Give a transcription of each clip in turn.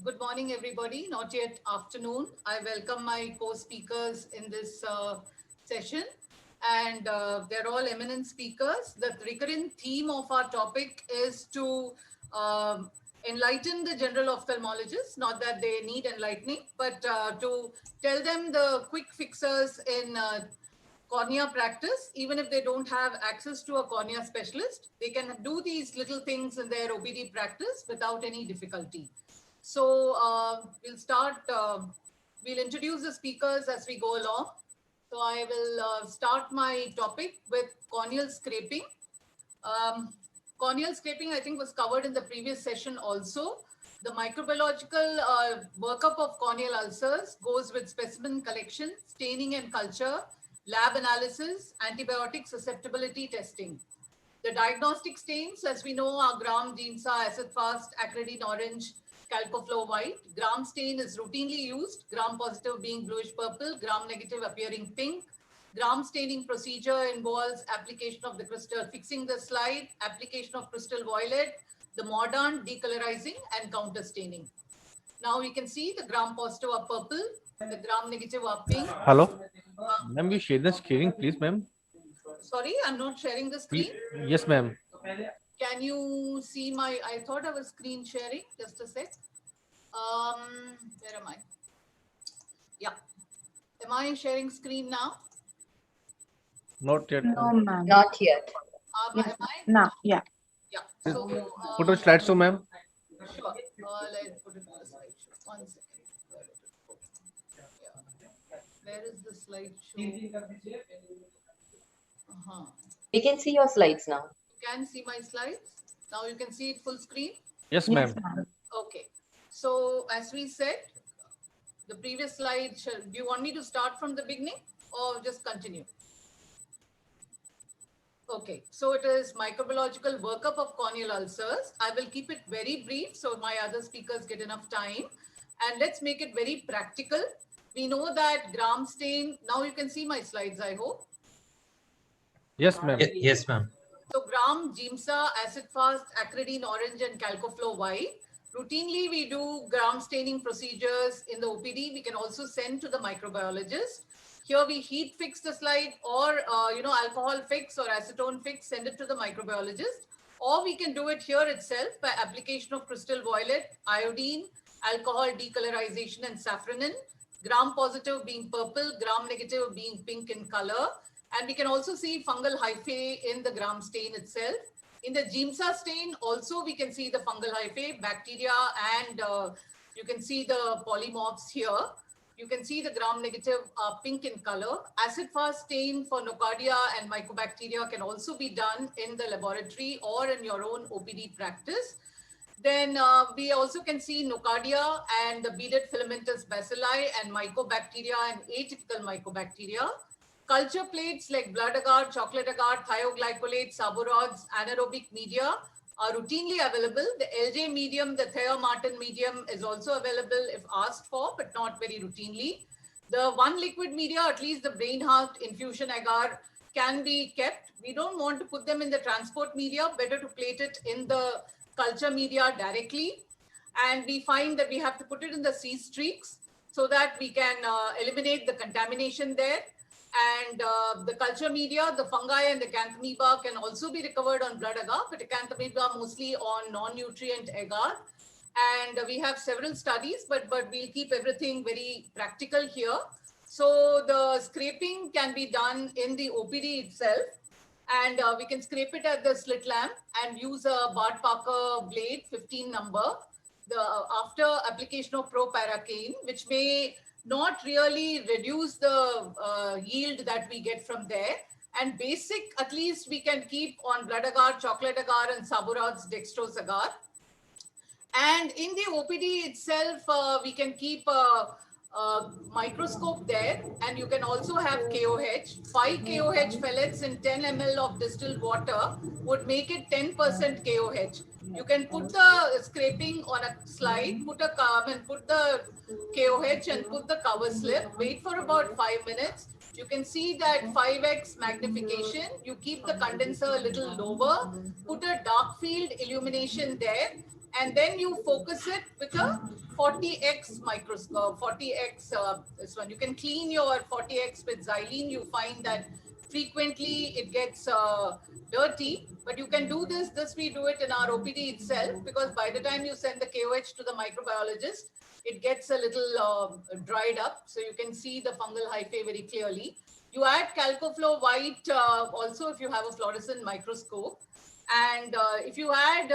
Good morning, everybody. Not yet afternoon. I welcome my co-speakers in this session, and they're all eminent speakers. The recurrent theme of our topic is to enlighten the general ophthalmologists, not that they need enlightening, but to tell them the quick fixes in cornea practice. Even if they don't have access to a cornea specialist, they can do these little things in their OPD practice without any difficulty. So we'll introduce the speakers as we go along. So I will start my topic with corneal scraping. Um, Corneal scraping, I think, was covered in the previous session also. The microbiological workup of corneal ulcers goes with specimen collection, staining and culture, lab analysis, antibiotic susceptibility testing. The diagnostic stains, as we know, are gram, Giemsa, acid fast, acridine orange, calcoflow white. Gram stain is routinely used, gram positive being bluish purple, gram negative appearing pink. Gram staining procedure involves application of the crystal, fixing the slide, application of crystal violet, the mordant, decolorizing, and counter staining. Now we can see the gram positive are purple, the gram negative are pink. Hello, ma'am. You share the screen, please, ma'am. Sorry, I'm not sharing the screen. Yes, ma'am. Can you see my? I thought I was screen sharing. Just a sec. Where am I? Yeah. Am I sharing screen now? Not yet. No, ma'am. Not yet. Am I? No, yeah. Yeah. So Put a slideshow, ma'am. sure. Let's put it on the slideshow. 1 second. Where is the slideshow? We can see your slides now. You can see my slides. Now you can see it full screen. Yes, ma'am. Okay. So as we said, the previous slide, do you want me to start from the beginning or just continue? Okay, so it is microbiological workup of corneal ulcers. I will keep it very brief so my other speakers get enough time. And let's make it very practical. We know that gram stain, now you can see my slides, I hope. Yes, ma'am. Yes, ma'am. So gram, Giemsa, acid fast, acridine orange, and calcoflow white. Routinely, we do gram staining procedures in the OPD. We can also send to the microbiologist. Here we heat fix the slide or, alcohol fix or acetone fix, send it to the microbiologist. Or we can do it here itself by application of crystal violet, iodine, alcohol decolorization, and safranin. Gram positive being purple, gram negative being pink in color. And we can also see fungal hyphae in the gram stain itself. In the Giemsa stain, also we can see the fungal hyphae, bacteria, and you can see the polymorphs here. You can see the gram negative pink in color. Acid fast stain for nocardia and mycobacteria can also be done in the laboratory or in your own OPD practice. Then we also can see nocardia and the beaded filamentous bacilli and mycobacteria and atypical mycobacteria. Culture plates like blood agar, chocolate agar, thioglycolate, saborods, anaerobic media are routinely available. The LJ medium, the Thayer-Martin medium is also available if asked for, but not very routinely. The one liquid media, at least the Brainheart infusion agar, can be kept. We don't want to put them in the transport media, better to plate it in the culture media directly. And we find that we have to put it in the C streaks so that we can eliminate the contamination there. And the culture media, the fungi and the acanthamoeba can also be recovered on blood agar, but acanthamoeba mostly on non-nutrient agar. And we have several studies, but we'll keep everything very practical here. So the scraping can be done in the OPD itself. And we can scrape it at the slit lamp and use a Bart Parker blade, 15 number, after application of proparacaine, which may not really reduce the yield that we get from there. And basic, at least we can keep on blood agar, chocolate agar, and Saborod's dextrose agar. And in the OPD itself, we can keep a microscope there, and you can also have KOH. 5 KOH pellets in 10 ml of distilled water would make it 10% KOH. You can put the scraping on a slide, put the KOH and put the cover slip, wait for about 5 minutes. You can see that 5x magnification. You keep the condenser a little lower, put a dark field illumination there, and then you focus it with a 40x microscope, 40x this one. You can clean your 40x with xylene. You find that frequently it gets dirty, but you can do this. We do it in our OPD itself, because by the time you send the KOH to the microbiologist, it gets a little dried up. So you can see the fungal hyphae very clearly. You add Calcoflow White also if you have a fluorescent microscope. And if you add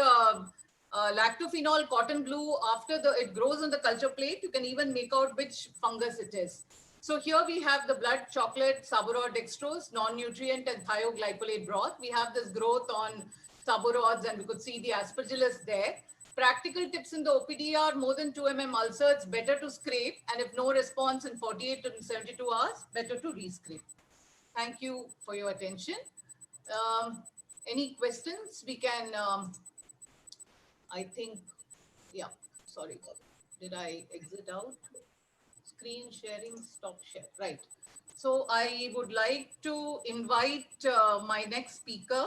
lactophenol cotton glue after it grows on the culture plate, you can even make out which fungus it is. So here we have the blood chocolate, Saborod dextrose, non-nutrient and thioglycolate broth. We have this growth on Saborods, and we could see the aspergillus there. Practical tips in the OPD are more than 2 mm ulcer, it's better to scrape, and if no response in 48 to 72 hours, better to re-scrape. Thank you for your attention. Any questions? We can, I think, yeah, sorry, did I exit out? Screen sharing, stop share, right. So I would like to invite my next speaker,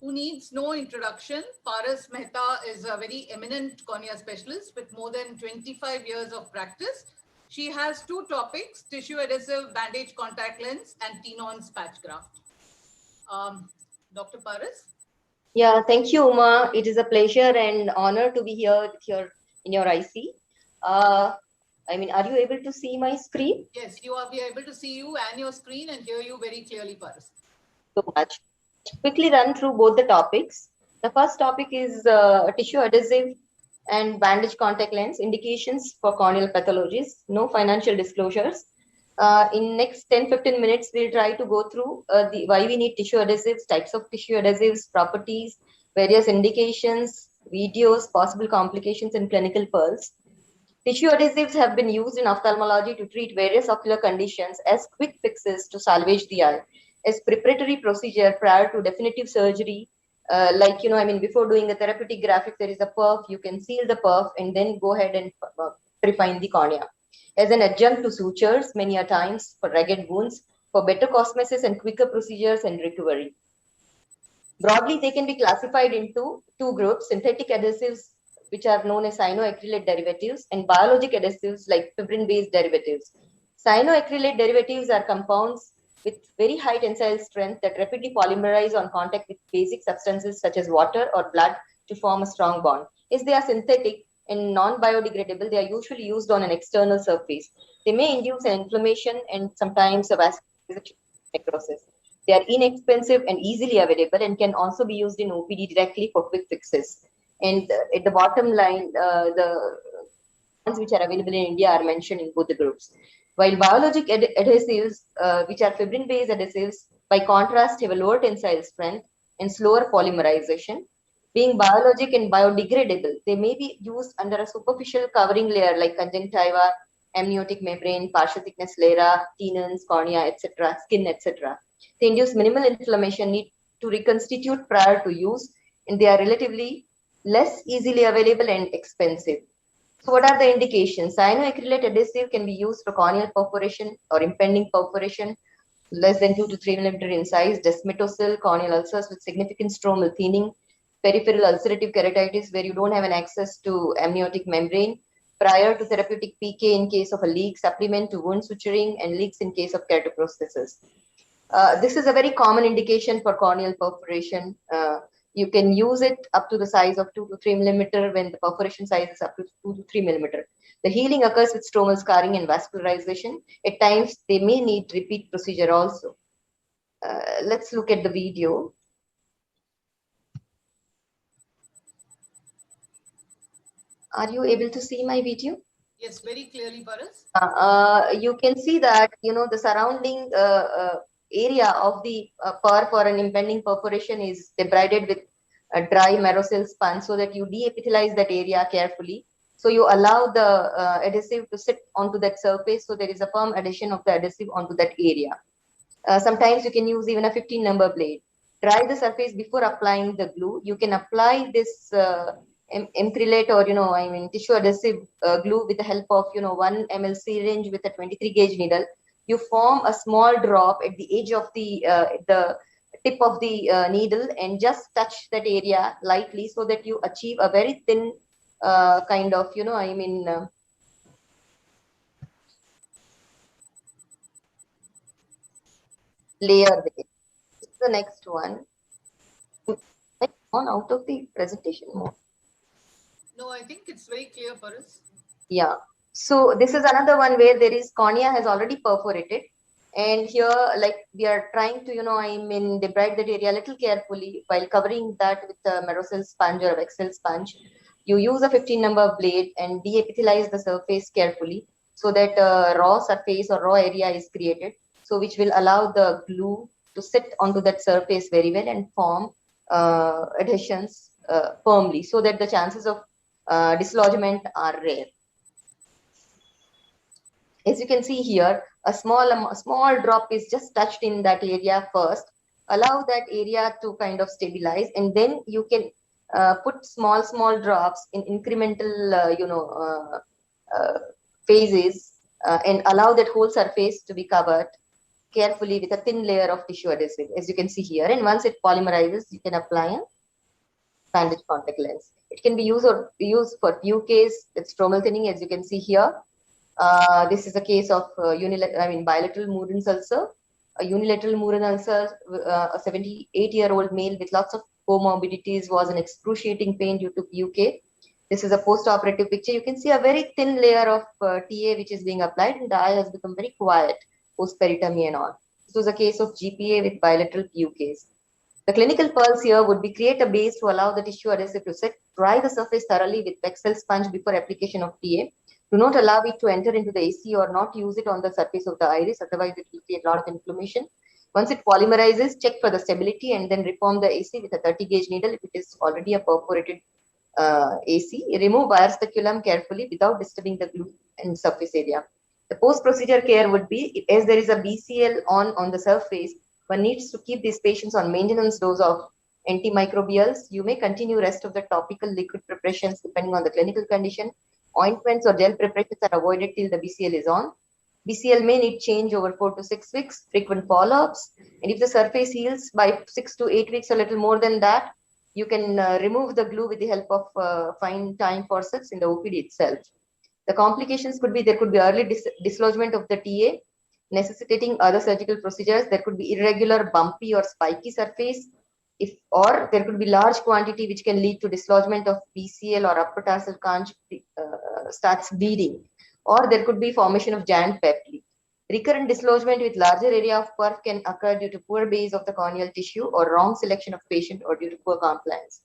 who needs no introduction. Paras Mehta is a very eminent cornea specialist with more than 25 years of practice. She has 2 topics: tissue adhesive bandage contact lens and Tenon's patch graft. Dr. Paras? Yeah, thank you, Uma. It is a pleasure and honor to be here in your IC. I mean, are you able to see my screen? Yes, you are. We are able to see you and your screen and hear you very clearly, Paras. So much. Quickly run through both the topics. The first topic is tissue adhesive and bandage contact lens indications for corneal pathologies. No financial disclosures. In next 10-15 minutes, we'll try to go through why we need tissue adhesives, types of tissue adhesives, properties, various indications, videos, possible complications, and clinical pearls. Tissue adhesives have been used in ophthalmology to treat various ocular conditions as quick fixes to salvage the eye, as preparatory procedure prior to definitive surgery. Before doing a therapeutic graphic, there is a perf, you can seal the perf and then go ahead and refine the cornea. As an adjunct to sutures, many a times for ragged wounds, for better cosmesis and quicker procedures and recovery. Broadly, they can be classified into 2 groups: synthetic adhesives, which are known as cyanoacrylate derivatives, and biologic adhesives like fibrin-based derivatives. Cyanoacrylate derivatives are compounds with very high tensile strength that rapidly polymerize on contact with basic substances such as water or blood to form a strong bond. As they are synthetic and non-biodegradable, they are usually used on an external surface. They may induce an inflammation and sometimes a vascular necrosis. They are inexpensive and easily available and can also be used in OPD directly for quick fixes. And at the bottom line, the ones which are available in India are mentioned in both the groups. While biologic adhesives, which are fibrin-based adhesives, by contrast, have a lower tensile strength and slower polymerization. Being biologic and biodegradable, they may be used under a superficial covering layer like conjunctiva, amniotic membrane, partial thickness sclera, tenons, cornea, etc., skin, etc. They induce minimal inflammation, need to reconstitute prior to use, and they are relatively less easily available and expensive. So what are the indications? Cyanoacrylate adhesive can be used for corneal perforation or impending perforation, less than 2 to 3 mm in size, desmetocele, corneal ulcers with significant stromal thinning, peripheral ulcerative keratitis where you don't have an access to amniotic membrane, prior to therapeutic PK in case of a leak, supplement to wound suturing, and leaks in case of keratoprosthesis. This is a very common indication for corneal perforation. You can use it up to the size of 2 to 3 mm when the perforation size is up to 2 to 3 mm. The healing occurs with stromal scarring and vascularization. At times, they may need repeat procedure also. Let's look at the video. Are you able to see my video? Yes, very clearly, Paras. You can see that, the surrounding area of the perf or an impending perforation is debrided with a dry Marocell sponge so that you deepithelize that area carefully. So you allow the adhesive to sit onto that surface. So there is a firm adhesion of the adhesive onto that area. Sometimes you can use even a 15 number blade. Dry the surface before applying the glue. You can apply this Emprelate or, tissue adhesive glue with the help of, 1 ml syringe with a 23 gauge needle. You form a small drop at the edge of the tip of the needle and just touch that area lightly so that you achieve a very thin kind of, layer there. The next one. Like on out of the presentation mode. No, I think it's very clear for us. Yeah. So this is another one where there is cornea has already perforated. And here, like we are trying to, debride that area a little carefully while covering that with a Merocel sponge or Excel sponge. You use a 15 number blade and deepithelize the surface carefully so that raw surface or raw area is created. So which will allow the glue to sit onto that surface very well and form adhesions firmly so that the chances of dislodgement are rare. As you can see here, a small drop is just touched in that area first. Allow that area to kind of stabilize, and then you can put small drops in incremental, phases, and allow that whole surface to be covered carefully with a thin layer of tissue adhesive, as you can see here. And once it polymerizes, you can apply a bandage contact lens. It can be used for PUKs with stromal thinning, as you can see here. This is a case of bilateral Murren's ulcer. A unilateral Murren ulcer, a 78-year-old male with lots of comorbidities was in excruciating pain due to PUK. This is a post-operative picture. You can see a very thin layer of TA which is being applied, and the eye has become very quiet post-peritomy and all. This was a case of GPA with bilateral PUKs. The clinical pulse here would be create a base to allow the tissue adhesive to set, dry the surface thoroughly with Excel sponge before application of TA. Do not allow it to enter into the AC or not use it on the surface of the iris, otherwise it will create a lot of inflammation. Once it polymerizes, check for the stability and then reform the AC with a 30 gauge needle if it is already a perforated AC. Remove wire speculum carefully without disturbing the glue and surface area. The post-procedure care would be, as there is a BCL on the surface, one needs to keep these patients on maintenance dose of antimicrobials. You may continue rest of the topical liquid preparations depending on the clinical condition. Ointments or gel preparations are avoided till the BCL is on. BCL may need change over 4 to 6 weeks, frequent follow-ups. And if the surface heals by 6 to 8 weeks, a little more than that, you can remove the glue with the help of fine time forceps in the OPD itself. The complications could be, there could be early dislodgement of the TA, necessitating other surgical procedures. There could be irregular, bumpy or spiky surface, or there could be large quantity which can lead to dislodgement of BCL or upper tarsal conch starts bleeding, or there could be formation of giant pepli. Recurrent dislodgement with larger area of perf can occur due to poor base of the corneal tissue or wrong selection of patient or due to poor compliance.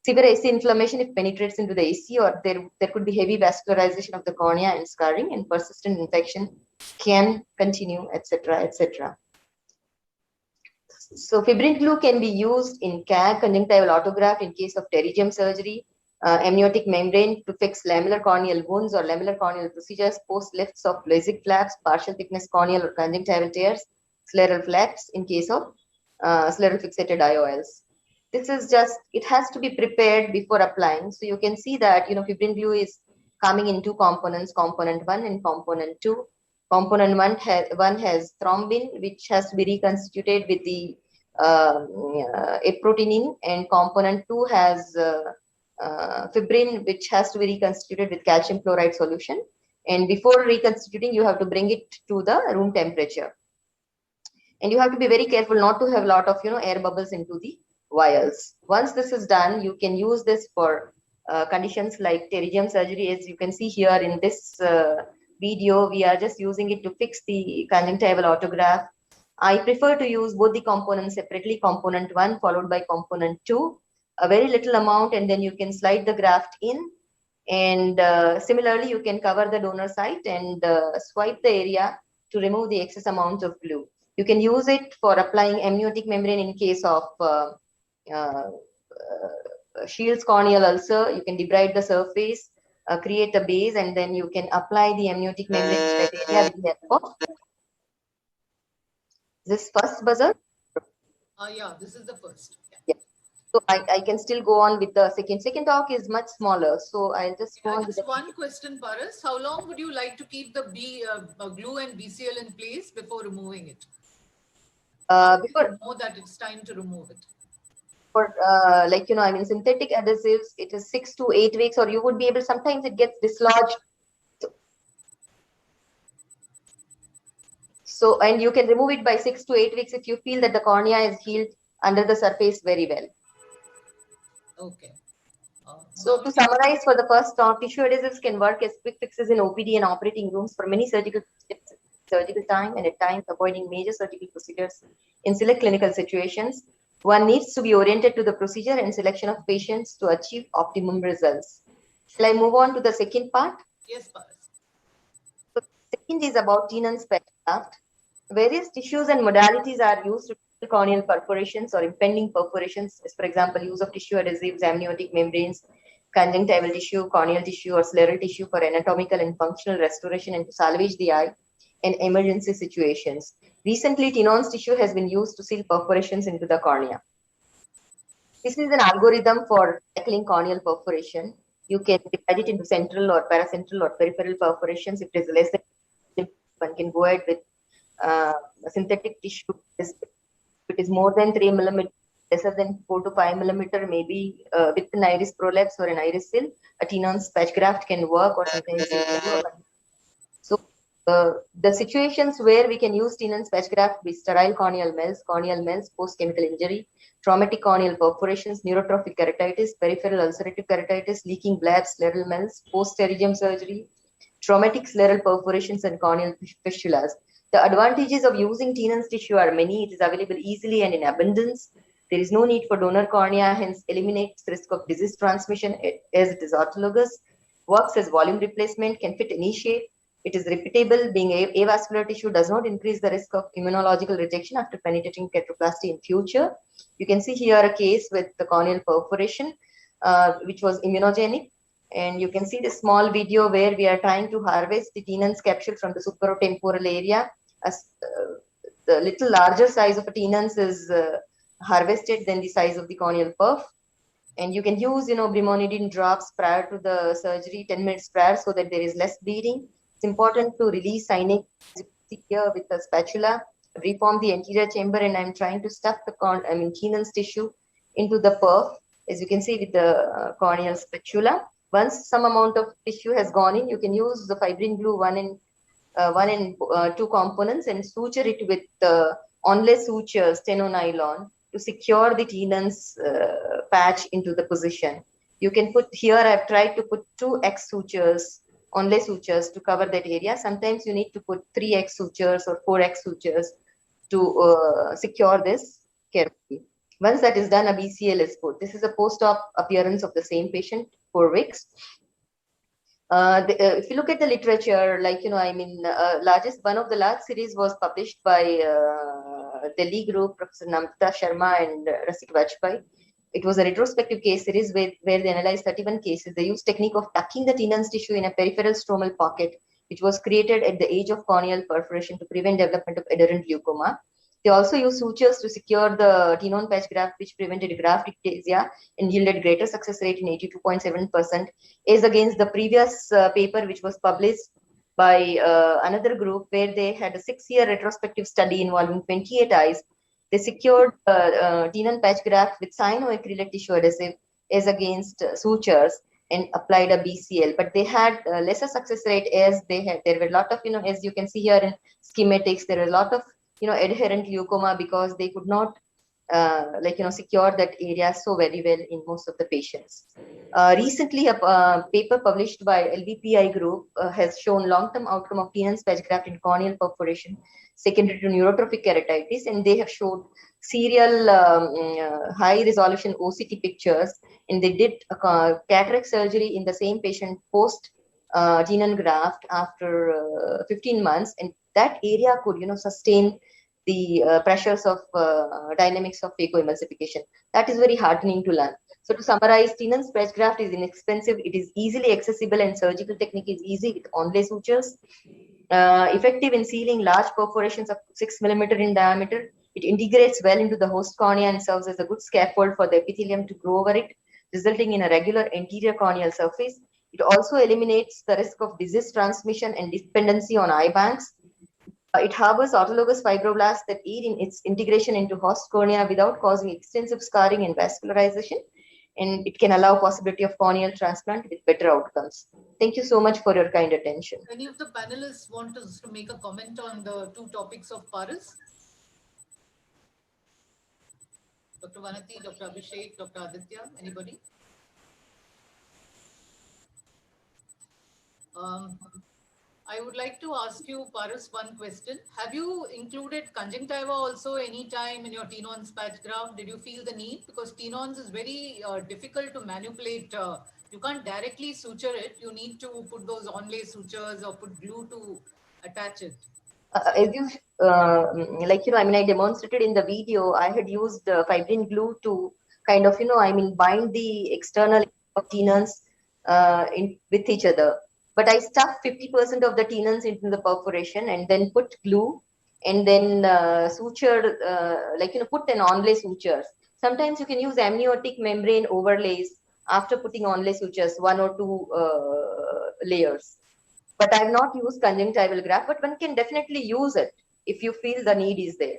Severe AC inflammation if penetrates into the AC, or there could be heavy vascularization of the cornea and scarring, and persistent infection can continue, etc., etc. So fibrin glue can be used in CAG, conjunctival autograft, in case of pterygium surgery, amniotic membrane to fix lamellar corneal wounds or lamellar corneal procedures, post lifts of LASIK flaps, partial thickness corneal or conjunctival tears, scleral flaps in case of scleral fixated IOLs. This is just, it has to be prepared before applying. So you can see that, fibrin glue is coming in two components, component 1 and component 2. Component 1 has thrombin, which has to be reconstituted with the aproteinin, and component 2 has fibrin, which has to be reconstituted with calcium chloride solution. And before reconstituting, you have to bring it to the room temperature. And you have to be very careful not to have a lot of, air bubbles into the vials. Once this is done, you can use this for conditions like pterygium surgery. As you can see here in this video, we are just using it to fix the conjunctival autograft. I prefer to use both the components separately, component 1 followed by component 2, a very little amount, and then you can slide the graft in. And similarly, you can cover the donor site and swipe the area to remove the excess amount of glue. You can use it for applying amniotic membrane in case of Shields corneal ulcer. You can debride the surface, create a base, and then you can apply the amniotic membrane to that area with the help of this first buzzer. Yeah, this is the first. Yeah. So I can still go on with the second. Second talk is much smaller, so I'll just go on with just one question, Paras. How long would you like to keep the glue and BCL in place before removing it? Before Know that it's time to remove it. for synthetic adhesives, it is 6 to 8 weeks, or you would be able, sometimes it gets dislodged. So, and you can remove it by 6 to 8 weeks if you feel that the cornea is healed under the surface very well. Okay. So to summarize, for the first talk, tissue adhesives can work as quick fixes in OPD and operating rooms for many surgical time, and at times avoiding major surgical procedures in select clinical situations. One needs to be oriented to the procedure and selection of patients to achieve optimum results. Shall I move on to the second part? Yes, Paras. So second is about Tennant's patch graft. Various tissues and modalities are used to treat corneal perforations or impending perforations, as for example, use of tissue adhesives, amniotic membranes, conjunctival tissue, corneal tissue, or scleral tissue for anatomical and functional restoration and to salvage the eye in emergency situations. Recently, Tenon's tissue has been used to seal perforations into the cornea. This is an algorithm for tackling corneal perforation. You can divide it into central or paracentral or peripheral perforations. If it is less than, one can go ahead with synthetic tissue. If it is more than 3 millimeter, lesser than 4 to 5 millimeter, maybe with an iris prolapse or an iris seal, a Tenon's patch graft can work, or sometimes so the situations where we can use Tenon's patch graft be sterile corneal melts, post-chemical injury, traumatic corneal perforations, neurotrophic keratitis, peripheral ulcerative keratitis, leaking blebs, scleral melts, post-pterygium surgery, traumatic scleral perforations, and corneal fistulas. The advantages of using Tenon's tissue are many. It is available easily and in abundance. There is no need for donor cornea, hence eliminates risk of disease transmission as it is autologous, works as volume replacement, can fit any shape. It is repeatable, being avascular tissue does not increase the risk of immunological rejection after penetrating keratoplasty in future. You can see here a case with the corneal perforation, which was immunogenic. And you can see the small video where we are trying to harvest the Tenon's capsule from the supratemporal area. As the little larger size of a Tenon's is harvested than the size of the corneal perf. And you can use, brimonidine drops prior to the surgery, 10 minutes prior, so that there is less bleeding. It's important to release signage here with a spatula, reform the anterior chamber, and I'm trying to stuff the Tenon's tissue into the perf, as you can see with the corneal spatula. Once some amount of tissue has gone in, you can use the fibrin glue 1 and 2 components and suture it with onlay suture steno-nylon to secure the Tenon's patch into the position. You can put here, I've tried to put 2x sutures, onlay sutures to cover that area. Sometimes you need to put 3x sutures or 4x sutures to secure this carefully. Once that is done, a BCL is put. This is a post-op appearance of the same patient, 4 weeks. If you look at the literature, one of the large series was published by Delhi group, Professor Namrata Sharma and Rasik Vajpayee. It was a retrospective case series where they analyzed 31 cases. They used technique of tucking the Tenon's tissue in a peripheral stromal pocket, which was created at the age of corneal perforation to prevent development of adherent leukoma. They also used sutures to secure the Tenon patch graft, which prevented graft ectasia and yielded greater success rate in 82.7%, as against the previous paper, which was published by another group, where they had a 6-year retrospective study involving 28 eyes. They secured Tenon patch graft with cyanoacrylate tissue adhesive as against sutures and applied a BCL, but they had lesser success rate as there were a lot of, as you can see here in schematics, there were a lot of adherent leukoma because they could not secure that area so very well in most of the patients. Recently, a paper published by LVPI group has shown long-term outcome of Tenon's patch graft in corneal perforation secondary to neurotrophic keratitis, and they have showed serial high-resolution OCT pictures, and they did cataract surgery in the same patient post Tenon graft after 15 months, and that area could sustain the pressures of dynamics of phacoemulsification. That is very heartening to learn. So to summarize, Tenon's patch graft is inexpensive, it is easily accessible, and surgical technique is easy with onlay sutures. Effective in sealing large perforations of 6 millimeter in diameter. It integrates well into the host cornea and serves as a good scaffold for the epithelium to grow over it, resulting in a regular anterior corneal surface. It also eliminates the risk of disease transmission and dependency on eye banks. It harbors autologous fibroblasts that aid in its integration into host cornea without causing extensive scarring and vascularization. And it can allow possibility of corneal transplant with better outcomes. Thank you so much for your kind attention. Any of the panelists want us to make a comment on the two topics of Paras? Dr. Vanati, Dr. Abhishek, Dr. Aditya, anybody? I would like to ask you, Paras, one question. Have you included conjunctiva also anytime in your Tenon's patch graph? Did you feel the need? Because Tenon's is very difficult to manipulate. You can't directly suture it. You need to put those onlay sutures or put glue to attach it. As you, I demonstrated in the video, I had used fibrin glue to kind of, bind the external tenons with each other. But I stuck 50% of the tenons into the perforation and then put glue and then suture, put an onlay sutures. Sometimes you can use amniotic membrane overlays after putting onlay sutures, 1 or 2 layers. But I have not used conjunctival graft, but one can definitely use it if you feel the need is there.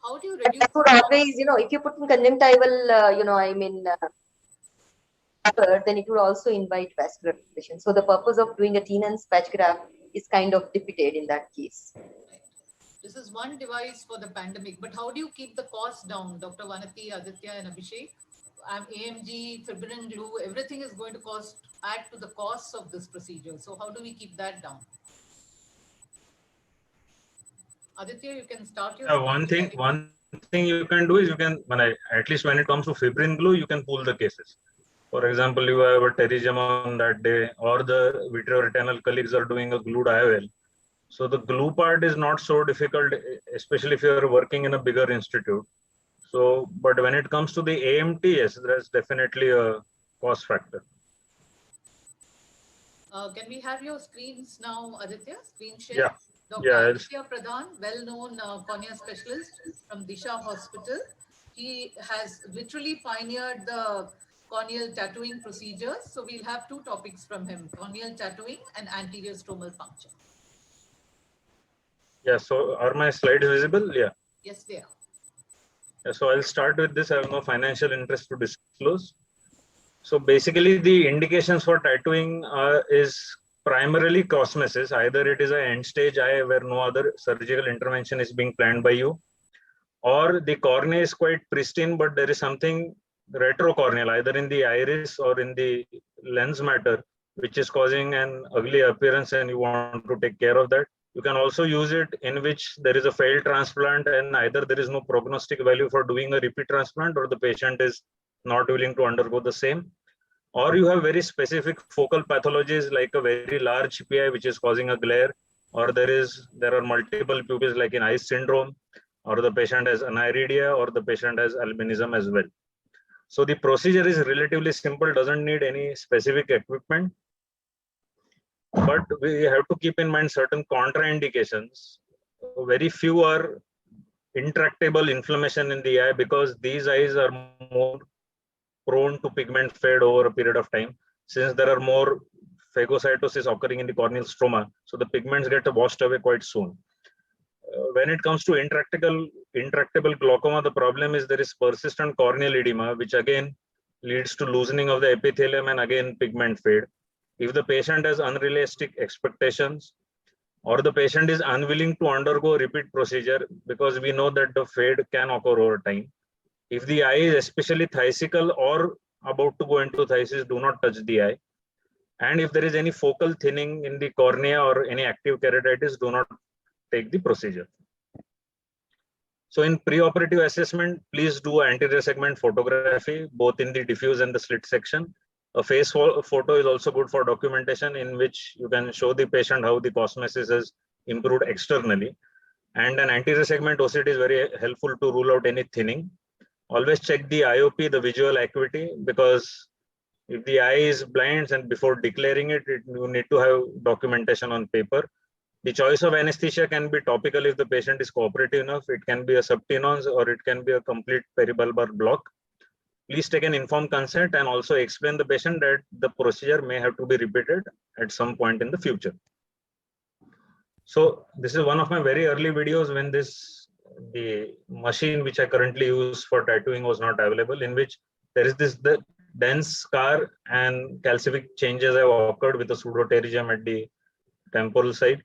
How do you reduce? That would always, if you put in conjunctival, then it would also invite vascularization. So the purpose of doing a Tenon's patch graft is kind of defeated in that case. This is one device for the pandemic, but how do you keep the cost down, Dr. Vanati, Aditya, and Abhishek? AMG, fibrin glue, everything is going to add to the costs of this procedure. So how do we keep that down? Aditya, you can start your. One thing you can do is at least when it comes to fibrin glue, you can pool the cases. For example, you have a pterygium on that day, or the vitreoretinal colleagues are doing a glued IOL. So the glue part is not so difficult, especially if you are working in a bigger institute. So, but when it comes to the AMT, yes, there's definitely a cost factor. Can we have your screens now, Aditya? Screen share? Yeah. Dr. Aditya Pradhan, well-known cornea specialist from Disha Hospital. He has literally pioneered the corneal tattooing procedures. So we'll have two topics from him, corneal tattooing and anterior stromal puncture. Yeah, so are my slides visible? Yeah. Yes, they are. Yeah, so I'll start with this. I have no financial interest to disclose. So basically the indications for tattooing is primarily cosmesis. Either it is an end stage eye where no other surgical intervention is being planned by you, or the cornea is quite pristine, but there is something retrocorneal, either in the iris or in the lens matter, which is causing an ugly appearance and you want to take care of that. You can also use it in which there is a failed transplant and either there is no prognostic value for doing a repeat transplant or the patient is not willing to undergo the same. Or you have very specific focal pathologies like a very large PI which is causing a glare, or there are multiple pupils like in Ice syndrome, or the patient has aniridia, or the patient has albinism as well. So the procedure is relatively simple, doesn't need any specific equipment. But we have to keep in mind certain contraindications. Very few are intractable inflammation in the eye because these eyes are more prone to pigment fade over a period of time, since there are more phagocytosis occurring in the corneal stroma. So the pigments get washed away quite soon. When it comes to intractable glaucoma, the problem is there is persistent corneal edema, which again leads to loosening of the epithelium and again pigment fade. If the patient has unrealistic expectations, or the patient is unwilling to undergo repeat procedure, because we know that the fade can occur over time. If the eye is especially physical or about to go into phthisis, do not touch the eye. And if there is any focal thinning in the cornea or any active keratitis, do not take the procedure. So in preoperative assessment, please do anterior segment photography, both in the diffuse and the slit section. A face photo is also good for documentation, in which you can show the patient how the cosmesis has improved externally. And an anterior segment OCT is very helpful to rule out any thinning. Always check the IOP, the visual acuity, because if the eye is blind and before declaring it, you need to have documentation on paper. The choice of anesthesia can be topical if the patient is cooperative enough. It can be a subtenons or it can be a complete peribulbar block. Please take an informed consent and also explain the patient that the procedure may have to be repeated at some point in the future. So this is one of my very early videos when the machine which I currently use for tattooing was not available, in which there is the dense scar and calcific changes have occurred with a pseudoterigem at the temporal side.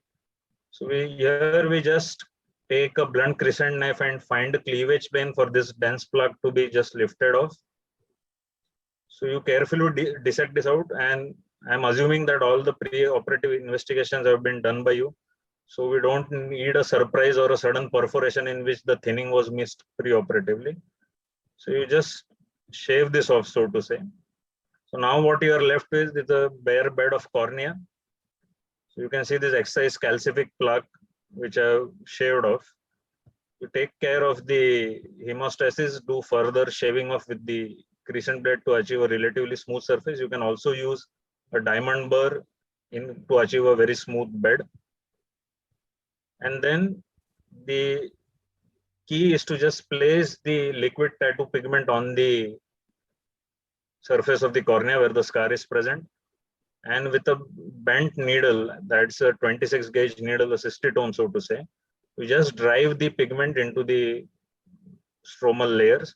So here we just take a blunt crescent knife and find a cleavage plane for this dense plaque to be just lifted off. So you carefully dissect this out, and I'm assuming that all the pre-operative investigations have been done by you. So we don't need a surprise or a sudden perforation in which the thinning was missed pre-operatively. So you just shave this off, so to say. So now what you are left with is a bare bed of cornea. So you can see this excise calcific plaque, which I have shaved off. You take care of the hemostasis, do further shaving off with the crescent blade to achieve a relatively smooth surface. You can also use a diamond burr to achieve a very smooth bed. And then the key is to just place the liquid tattoo pigment on the surface of the cornea where the scar is present. And with a bent needle, that's a 26 gauge needle, a cystitome, so to say, you just drive the pigment into the stromal layers.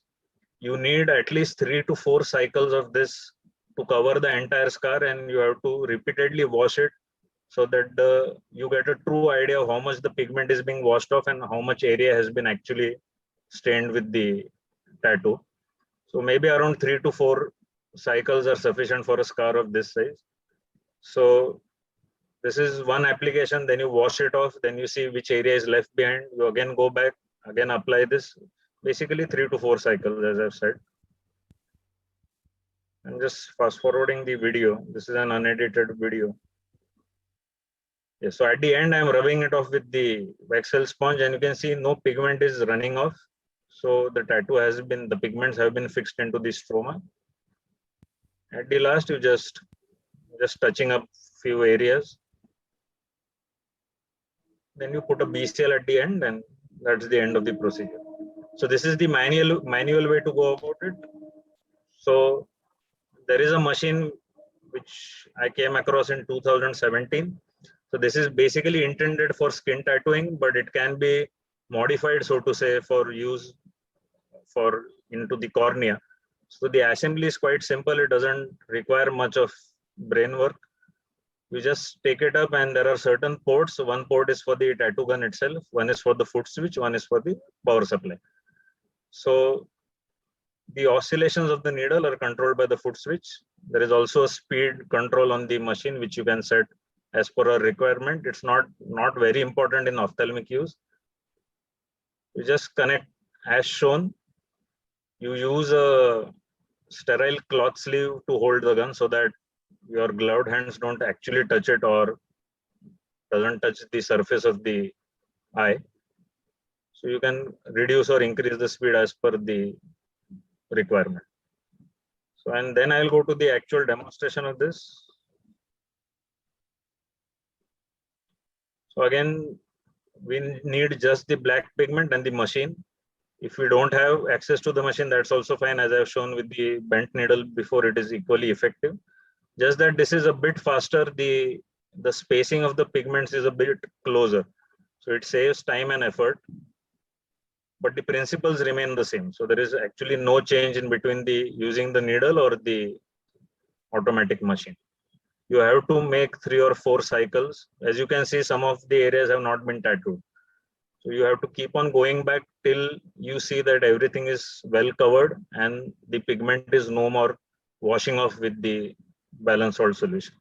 You need at least 3 to 4 cycles of this to cover the entire scar, and you have to repeatedly wash it so that you get a true idea of how much the pigment is being washed off and how much area has been actually stained with the tattoo. So maybe around 3 to 4 cycles are sufficient for a scar of this size. So this is one application, then you wash it off, then you see which area is left behind. You again go back, again apply this. Basically 3 to 4 cycles, as I've said. I'm just fast forwarding the video. This is an unedited video. Yeah, so at the end, I'm rubbing it off with the Waxel sponge, and you can see no pigment is running off. So the tattoo the pigments have been fixed into the stroma. At the last, you just touching up few areas. Then you put a BCL at the end, and that's the end of the procedure. So this is the manual way to go about it. So there is a machine which I came across in 2017. So this is basically intended for skin tattooing, but it can be modified, so to say, for use into the cornea. So the assembly is quite simple. It doesn't require much of brain work. You just take it up, and there are certain ports. So one port is for the tattoo gun itself, one is for the foot switch, one is for the power supply. So the oscillations of the needle are controlled by the foot switch. There is also a speed control on the machine, which you can set as per a requirement. It's not very important in ophthalmic use. You just connect as shown. You use a sterile cloth sleeve to hold the gun so that your gloved hands don't actually touch it or doesn't touch the surface of the eye. So you can reduce or increase the speed as per the requirement. So, and then I'll go to the actual demonstration of this. So again, we need just the black pigment and the machine. If we don't have access to the machine, that's also fine. As I've shown with the bent needle before, it is equally effective. Just that this is a bit faster. The spacing of the pigments is a bit closer. So it saves time and effort, but the principles remain the same. So there is actually no change in between using the needle or the automatic machine. You have to make 3 or 4 cycles. As you can see, some of the areas have not been tattooed. So you have to keep on going back till you see that everything is well covered and the pigment is no more washing off with the balanced salt solution.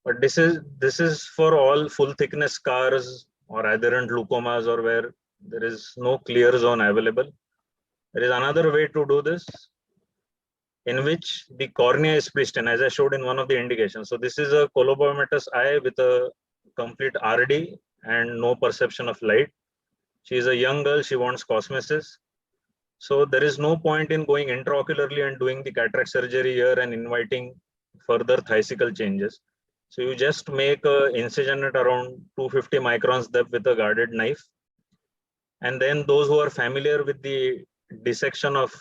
But this is for all full thickness scars or adherent leukomas or where there is no clear zone available. There is another way to do this, in which the cornea is pristine, as I showed in one of the indications. So this is a colobiomatous eye with a complete RD and no perception of light. She is a young girl, she wants cosmesis. So there is no point in going intraocularly and doing the cataract surgery here and inviting further thesical changes. So you just make an incision at around 250 microns depth with a guarded knife. And then those who are familiar with the dissection of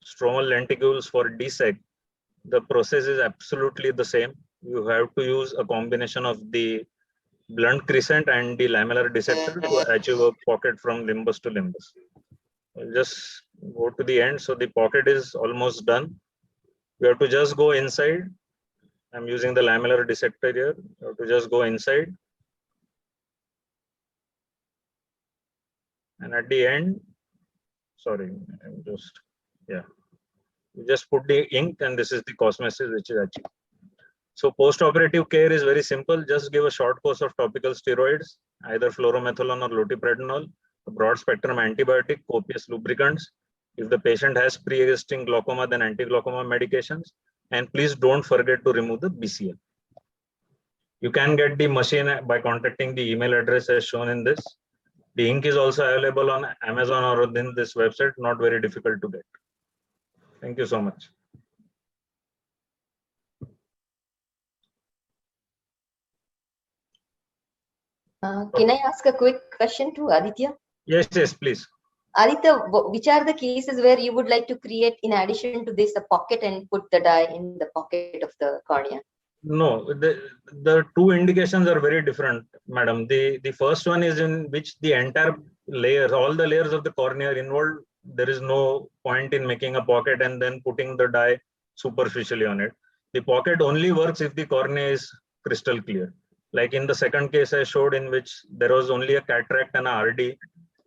stromal lenticules for dissect, the process is absolutely the same. you have to use a combination of the blunt crescent and the lamellar dissector to achieve a pocket from limbus to limbus. I'll just go to the end. So the pocket is almost done. You have to just go inside. I'm using the lamellar dissector here. You have to just go inside. And at the end, sorry, I'm just, yeah. You just put the ink and this is the cosmesis which is achieved. So post-operative care is very simple. Just give a short course of topical steroids, either fluorometholone or loteprednol, a broad spectrum antibiotic, copious lubricants. If the patient has pre-existing glaucoma, then anti-glaucoma medications. And please don't forget to remove the BCL. You can get the machine by contacting the email address as shown in this. The ink is also available on Amazon or within this website, not very difficult to get. Thank you so much. Can I ask a quick question to Aditya? Yes, please. Aditya, which are the cases where you would like to create, in addition to this, a pocket and put the dye in the pocket of the cornea? No, the two indications are very different, madam. The first one is in which the entire layers, all the layers of the cornea are involved. There is no point in making a pocket and then putting the dye superficially on it. The pocket only works if the cornea is crystal clear. Like in the second case I showed, in which there was only a cataract and a RD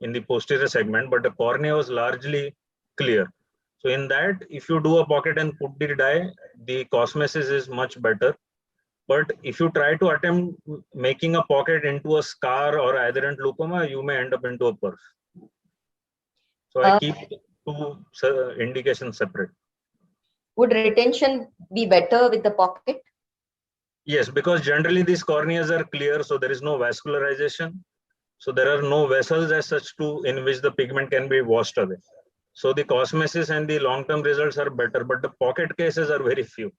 in the posterior segment, but the cornea was largely clear. So in that, if you do a pocket and put the dye, the cosmesis is much better. But if you try to attempt making a pocket into a scar or adherent glaucoma, you may end up into a perf. So I keep two indications separate. Would retention be better with the pocket? Yes, because generally these corneas are clear, so there is no vascularization. So there are no vessels as such in which the pigment can be washed away. So the cosmesis and the long-term results are better, but the pocket cases are very few.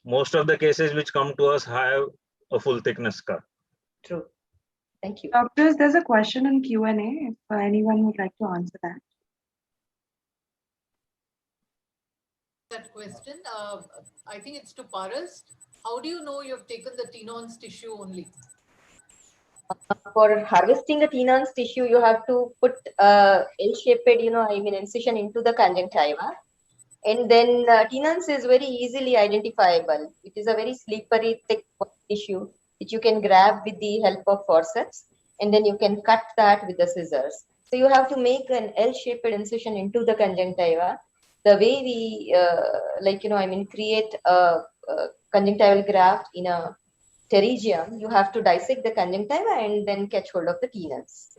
Most of the cases which come to us have a full thickness scar. True. Thank you. Doctors, there's a question in Q&A if anyone would like to answer that. That question, I think it's to Paras. How do you know you've taken the Tenon's tissue only? For harvesting the Tenon's tissue, you have to put L-shaped, incision into the conjunctiva. And then Tenon's is very easily identifiable. It is a very slippery, thick tissue which you can grab with the help of forceps, and then you can cut that with the scissors. So you have to make an L-shaped incision into the conjunctiva. The way we, create a conjunctival graft in a pterygium, you have to dissect the conjunctiva and then catch hold of the Tenon's.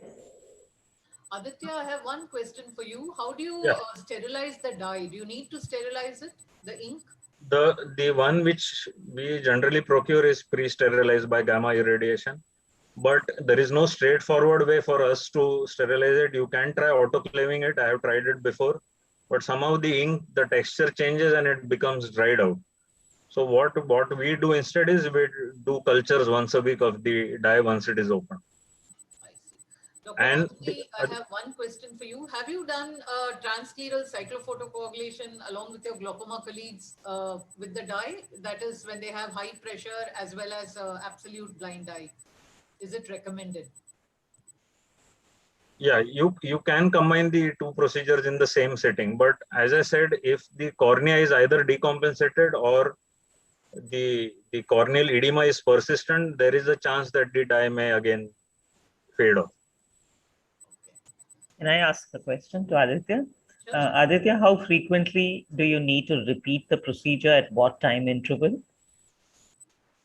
Aditya, I have one question for you. How do you sterilize the dye? Do you need to sterilize it, the ink? The one which we generally procure is pre-sterilized by gamma irradiation. But there is no straightforward way for us to sterilize it. You can try autoclaving it. I have tried it before. But somehow the ink, the texture changes and it becomes dried out. So what we do instead is we do cultures once a week of the dye once it is open. Dr. I have one question for you. Have you done transscleral cyclophotocoagulation along with your glaucoma colleagues with the dye? That is when they have high pressure as well as absolute blind eye. Is it recommended? Yeah, you can combine the two procedures in the same setting. But as I said, if the cornea is either decompensated or the corneal edema is persistent, there is a chance that the dye may again fade off. Can I ask a question to Aditya? Aditya, how frequently do you need to repeat the procedure at what time interval?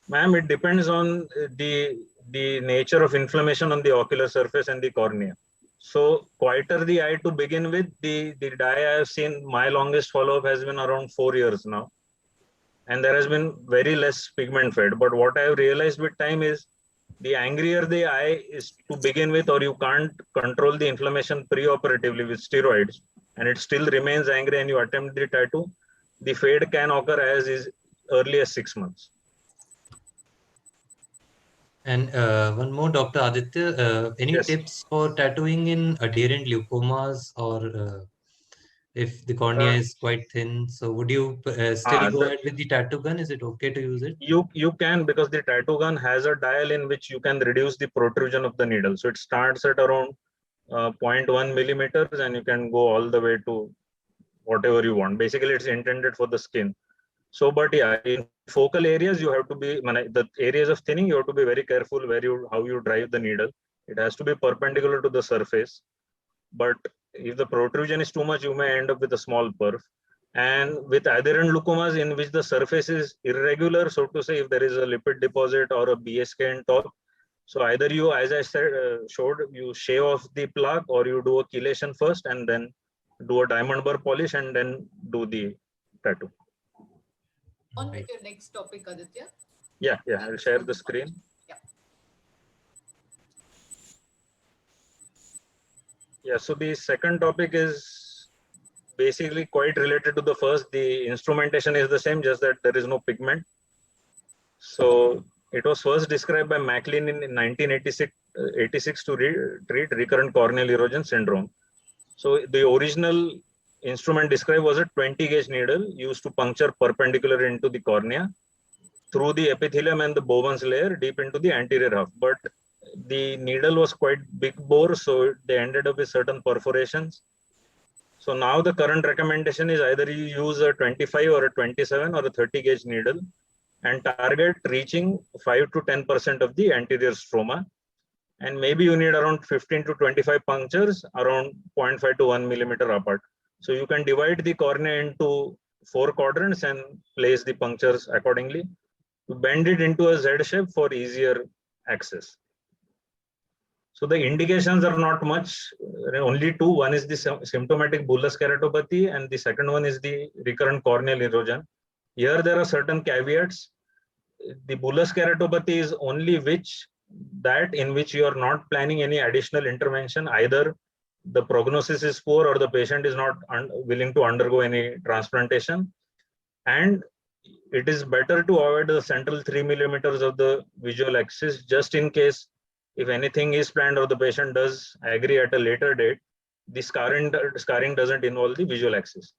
Ma'am, it depends on the nature of inflammation on the ocular surface and the cornea. So quieter the eye to begin with, the dye I have seen, my longest follow-up has been around 4 years now. And there has been very less pigment fade. But what I have realized with time is the angrier the eye is to begin with, or you can't control the inflammation pre-operatively with steroids, and it still remains angry and you attempt the tattoo, the fade can occur as early as 6 months. And one more, Dr. Aditya, any tips for tattooing in adherent leukomas or if the cornea is quite thin. So would you still go ahead with the tattoo gun? Is it okay to use it? You can, because the tattoo gun has a dial in which you can reduce the protrusion of the needle. So it starts at around 0.1 millimeters and you can go all the way to whatever you want. Basically, it's intended for the skin. So, but yeah, in focal areas, you have to be, the areas of thinning, you have to be very careful how you drive the needle. It has to be perpendicular to the surface. But if the protrusion is too much, you may end up with a small perf. And with adherent leukomas in which the surface is irregular, so to say, if there is a lipid deposit or a BSK in top, so either you, as I said, showed, you shave off the plaque, or you do a chelation first and then do a diamond burr polish and then do the tattoo. On with your next topic, Aditya. Yeah, I'll share the screen. Yeah, so the second topic is basically quite related to the first. The instrumentation is the same, just that there is no pigment. So it was first described by Maclean in 1986 to treat recurrent corneal erosion syndrome. So the original instrument described was a 20 gauge needle used to puncture perpendicular into the cornea through the epithelium and the Bowman's layer deep into the anterior half. But the needle was quite big bore, so they ended up with certain perforations. So now the current recommendation is either you use a 25 or a 27 or a 30 gauge needle and target reaching 5 to 10% of the anterior stroma. And maybe you need around 15 to 25 punctures around 0.5 to 1 millimeter apart. So you can divide the cornea into 4 quadrants and place the punctures accordingly to bend it into a Z shape for easier access. So the indications are not much, only 2. One is the symptomatic bullous keratopathy and the second one is the recurrent corneal erosion. Here there are certain caveats. The bullous keratopathy is only that in which you are not planning any additional intervention. Either the prognosis is poor or the patient is not willing to undergo any transplantation. And it is better to avoid the central 3 millimeters of the visual axis, just in case if anything is planned or the patient does agree at a later date, the scarring doesn't involve the visual axis.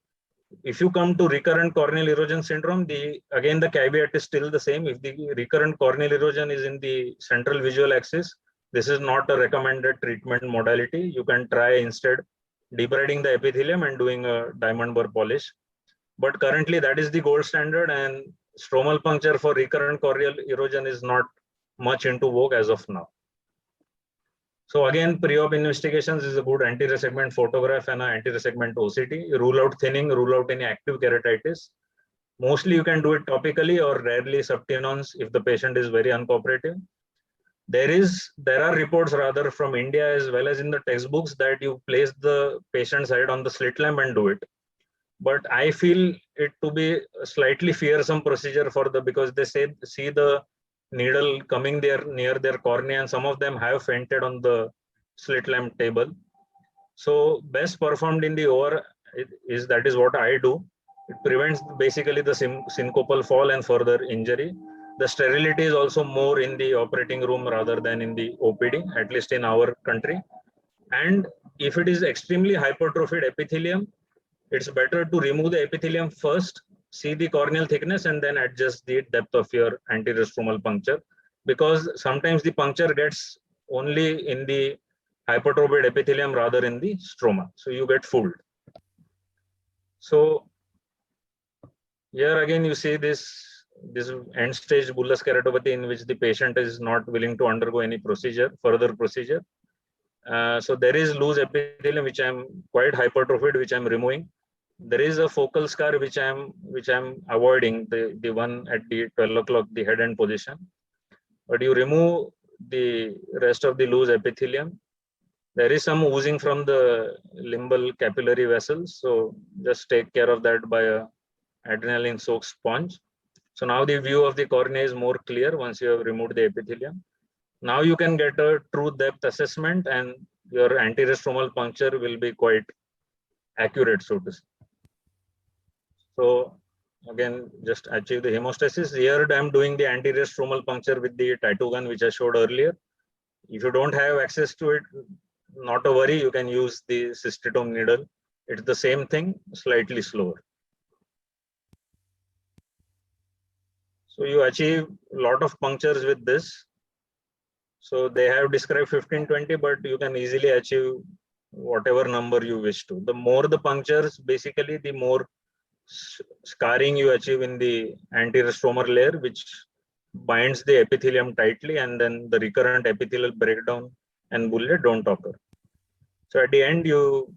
If you come to recurrent corneal erosion syndrome, again the caveat is still the same. If the recurrent corneal erosion is in the central visual axis, this is not a recommended treatment modality. You can try instead debriding the epithelium and doing a diamond burr polish. But currently that is the gold standard, and stromal puncture for recurrent corneal erosion is not much into vogue as of now. So again, pre-op investigations is a good anterior segment photograph and an anterior segment OCT. Rule out thinning, rule out any active keratitis. Mostly you can do it topically or rarely subtenons if the patient is very uncooperative. There are reports rather from India as well as in the textbooks that you place the patient's head on the slit lamp and do it. But I feel it to be a slightly fearsome procedure because they see the needle coming there near their cornea, and some of them have fainted on the slit lamp table. So best performed in the OR is what I do. It prevents basically the syncopal fall and further injury. The sterility is also more in the operating room rather than in the OPD, at least in our country. And if it is extremely hypertrophied epithelium, it's better to remove the epithelium first, see the corneal thickness, and then adjust the depth of your anterior stromal puncture, because sometimes the puncture gets only in the hypertrophied epithelium rather in the stroma. So you get fooled. So here again, you see this end stage bullous keratopathy in which the patient is not willing to undergo any further procedure. So there is loose epithelium, which I'm quite hypertrophied, which I'm removing. There is a focal scar which I'm avoiding, the one at the 12 o'clock, the head end position. But you remove the rest of the loose epithelium. There is some oozing from the limbal capillary vessels, so just take care of that by a adrenaline soaked sponge. So now the view of the cornea is more clear once you have removed the epithelium. Now you can get a true depth assessment, and your anterior stromal puncture will be quite accurate, so to say. So again, just achieve the hemostasis. Here I'm doing the anterior stromal puncture with the tattoo gun, which I showed earlier. If you don't have access to it, not a worry, you can use the cystitome needle. It's the same thing, slightly slower. So you achieve a lot of punctures with this. So they have described 15-20, but you can easily achieve whatever number you wish to. The more the punctures, basically, the more scarring you achieve in the anterior stromal layer, which binds the epithelium tightly, and then the recurrent epithelial breakdown and bullae don't occur. So at the end, you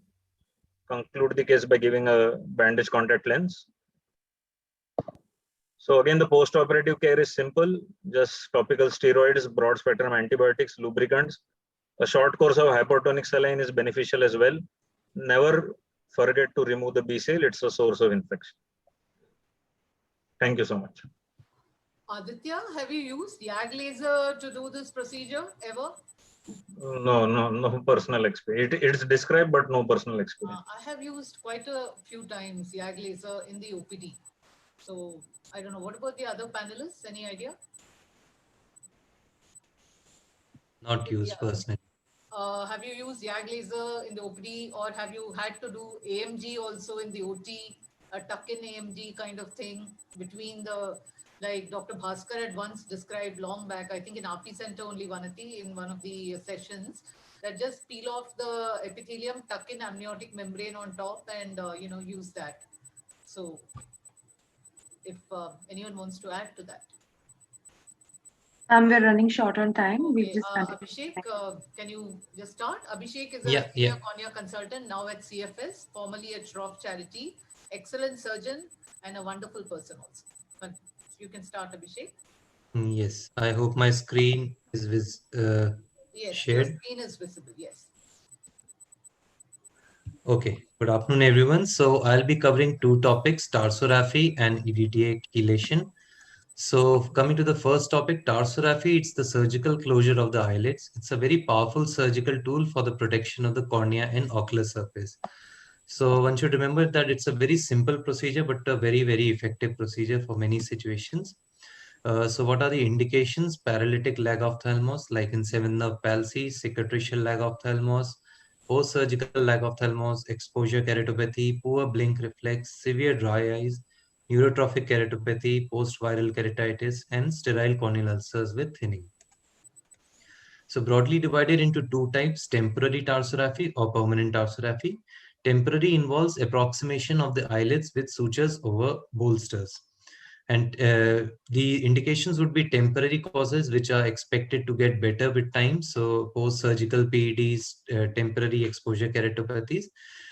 conclude the case by giving a bandage contact lens. So again, the post-operative care is simple, just topical steroids, broad spectrum antibiotics, lubricants. A short course of hypertonic saline is beneficial as well. Never forget to remove the BCL, it's a source of infection. Thank you so much. Aditya, have you used YAG laser to do this procedure ever? No personal experience. It's described, but no personal experience. I have used quite a few times YAG laser in the OPD. So I don't know. What about the other panelists? Any idea? Not used Yeah. personally. Have you used YAG laser in the OPD, or have you had to do AMG also in the OT, a tuck-in AMG kind of thing between the, like Dr. Bhaskar had once described long back, I think in RP Center only, Vanati, in one of the sessions, that just peel off the epithelium, tuck in amniotic membrane on top, and use that. So if anyone wants to add to that. We're running short on time. We'll Okay, just continue. Abhishek, can you just start? Abhishek is a Yeah, senior yeah. cornea consultant now at CFS, formerly at Shroff Charity, excellent surgeon and a wonderful person also. But you can start, Abhishek. Yes, I hope my screen is Yes, shared. your screen is visible, yes. Okay, good afternoon, everyone. So I'll be covering two topics, tarsorrhaphy and EDTA chelation. So coming to the first topic, tarsorrhaphy, it's the surgical closure of the eyelids. It's a very powerful surgical tool for the protection of the cornea and ocular surface. So one should remember that it's a very simple procedure, but a very, very effective procedure for many situations. So what are the indications? Paralytic lag ophthalmos, like in seventh nerve palsy, cicatricial lag ophthalmos, post-surgical lag ophthalmos, exposure keratopathy, poor blink reflex, severe dry eyes, neurotrophic keratopathy, post-viral keratitis, and sterile corneal ulcers with thinning. So broadly divided into two types, temporary tarsorrhaphy or permanent tarsorrhaphy. Temporary involves approximation of the eyelids with sutures over bolsters. And the indications would be temporary causes, which are expected to get better with time. So post-surgical PEDs, temporary exposure keratopathies.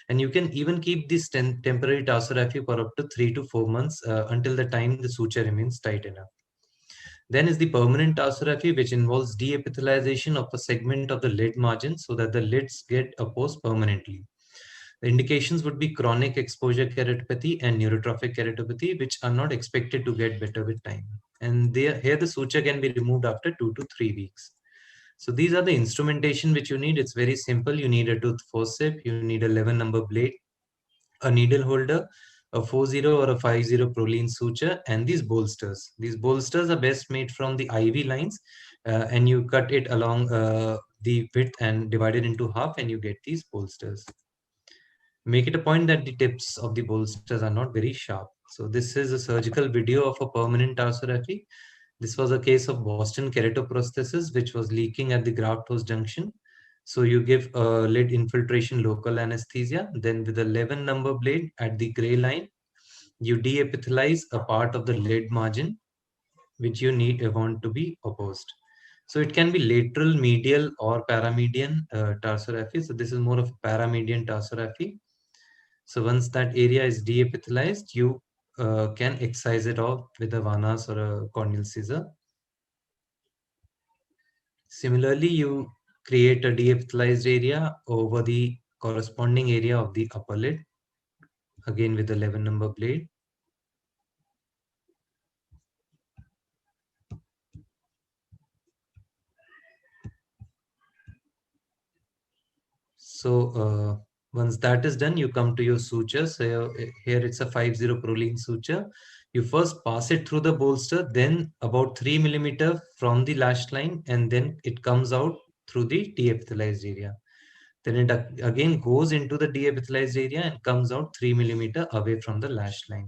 And you can even keep this temporary tarsorrhaphy for up to 3 to 4 months until the time the suture remains tight enough. Then is the permanent tarsorrhaphy, which involves deepithelization of a segment of the lid margin so that the lids get opposed permanently. The indications would be chronic exposure keratopathy and neurotrophic keratopathy, which are not expected to get better with time. And here the suture can be removed after 2 to 3 weeks. So these are the instrumentation which you need. It's very simple. You need a tooth forceps, you need a 11 number blade, a needle holder, a 40 or a 50 Prolene suture, and these bolsters. These bolsters are best made from the IV lines, and you cut it along the width and divide it into half, and you get these bolsters. Make it a point that the tips of the bolsters are not very sharp. So this is a surgical video of a permanent tarsorrhaphy. This was a case of Boston keratoprosthesis, which was leaking at the graft host junction. So you give a lid infiltration local anesthesia. Then with a 11 number blade at the gray line, you deepithelize a part of the lid margin, which you want to be opposed. So it can be lateral, medial, or paramedian tarsorrhaphy. So this is more of a paramedian tarsorrhaphy. So once that area is deepithelized, you can excise it off with a Vanas or a corneal scissor. Similarly, you create a deepithelized area over the corresponding area of the upper lid, again with the 11 number blade. So once that is done, you come to your suture. So here it's a 50 Prolene suture. You first pass it through the bolster, then about 3 millimeter from the lash line, and then it comes out through the deepithelized area. Then it again goes into the deepithelialized area and comes out 3 millimeter away from the lash line.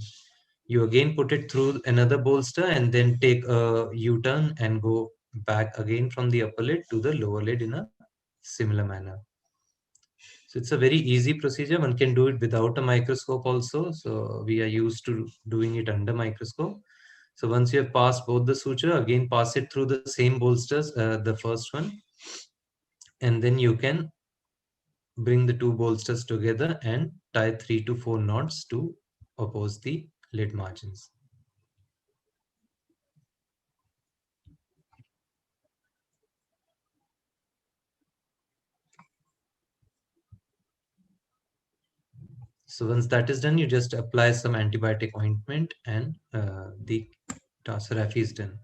You again put it through another bolster and then take a U-turn and go back again from the upper lid to the lower lid in a similar manner. So it's a very easy procedure. One can do it without a microscope also. So we are used to doing it under microscope. So once you have passed both the suture, again pass it through the same bolsters, the first one, and then you can bring the two bolsters together and tie 3 to 4 knots to oppose the lid margins. So once that is done, you just apply some antibiotic ointment and the tarsorrhaphy is done.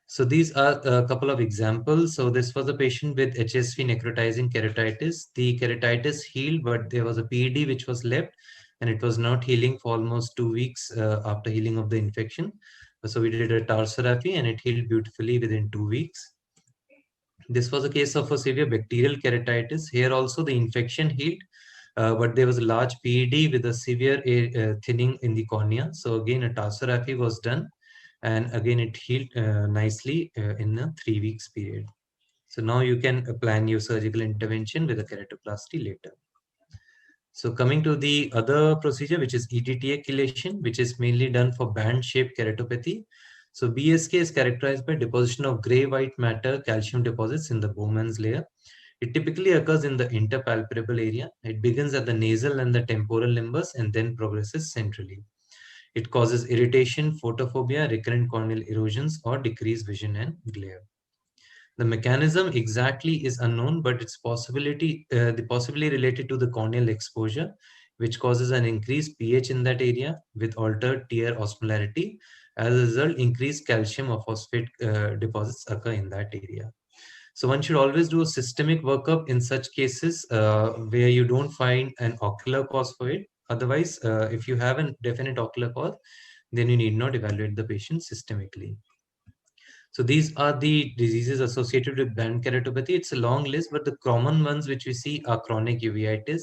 So these are a couple of examples. So this was a patient with HSV necrotizing keratitis. The keratitis healed, but there was a PED which was left and it was not healing for almost 2 weeks after healing of the infection. So we did a tarsorrhaphy and it healed beautifully within 2 weeks. This was a case of a severe bacterial keratitis. Here also the infection healed, but there was a large PED with a severe thinning in the cornea. So again, a tarsorrhaphy was done. And again, it healed nicely in a 3 weeks period. So now you can plan your surgical intervention with a keratoplasty later. So coming to the other procedure, which is EDTA chelation, which is mainly done for band-shaped keratopathy. So BSK is characterized by deposition of gray-white matter calcium deposits in the Bowman's layer. It typically occurs in the interpalpebral area. It begins at the nasal and the temporal limbus and then progresses centrally. It causes irritation, photophobia, recurrent corneal erosions, or decreased vision and glare. The mechanism exactly is unknown, but it's possibly related to the corneal exposure, which causes an increased pH in that area with altered tear osmolarity. As a result, increased calcium or phosphate deposits occur in that area. So one should always do a systemic workup in such cases where you don't find an ocular cause for it. Otherwise, if you have a definite ocular cause, then you need not evaluate the patient systemically. So these are the diseases associated with band keratopathy. It's a long list, but the common ones which we see are chronic uveitis,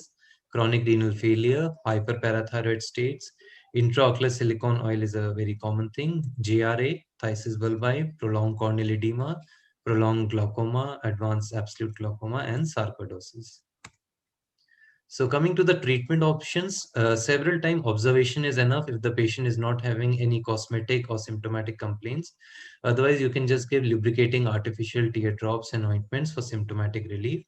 chronic renal failure, hyperparathyroid states, intraocular silicone oil is a very common thing, JRA, phthisis bulbi, prolonged corneal edema, prolonged glaucoma, advanced absolute glaucoma, and sarcoidosis. So coming to the treatment options, several time observation is enough if the patient is not having any cosmetic or symptomatic complaints. Otherwise, you can just give lubricating artificial teardrops and ointments for symptomatic relief.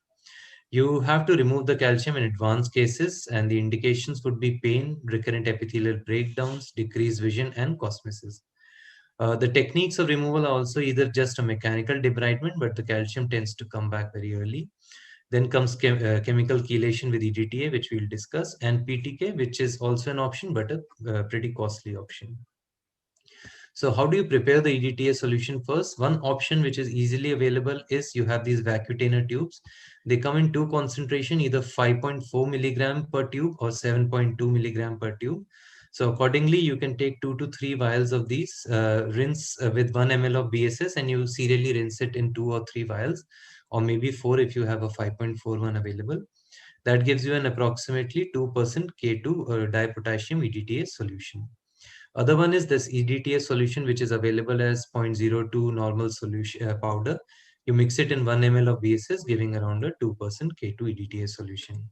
You have to remove the calcium in advanced cases, and the indications would be pain, recurrent epithelial breakdowns, decreased vision, and cosmesis. The techniques of removal are also either just a mechanical debridement, but the calcium tends to come back very early. Then comes chemical chelation with EDTA, which we'll discuss, and PTK, which is also an option, but a pretty costly option. So how do you prepare the EDTA solution first? One option which is easily available is you have these Vacutainer tubes. They come in two concentration, either 5.4 milligram per tube or 7.2 milligram per tube. So accordingly, you can take 2 to 3 vials of these, rinse with 1 ml of BSS, and you serially rinse it in 2 or 3 vials, or maybe 4 if you have a 5.41 available. That gives you an approximately 2% K2 dipotassium EDTA solution. Other one is this EDTA solution, which is available as 0.02 normal solution powder. You mix it in 1 ml of BSS, giving around a 2% K2 EDTA solution.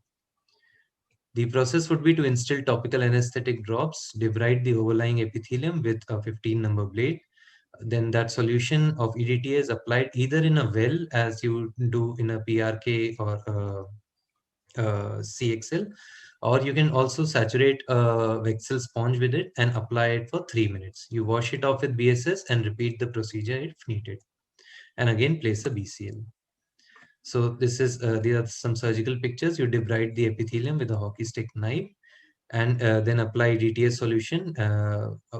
The process would be to instill topical anesthetic drops, debride the overlying epithelium with a 15 number blade. Then that solution of EDTA is applied either in a well, as you do in a PRK or CXL, or you can also saturate a Vexel sponge with it and apply it for 3 minutes. You wash it off with BSS and repeat the procedure if needed. And again, place a BCL. So this is, there are some surgical pictures. You debride the epithelium with a hockey stick knife and then apply DTA solution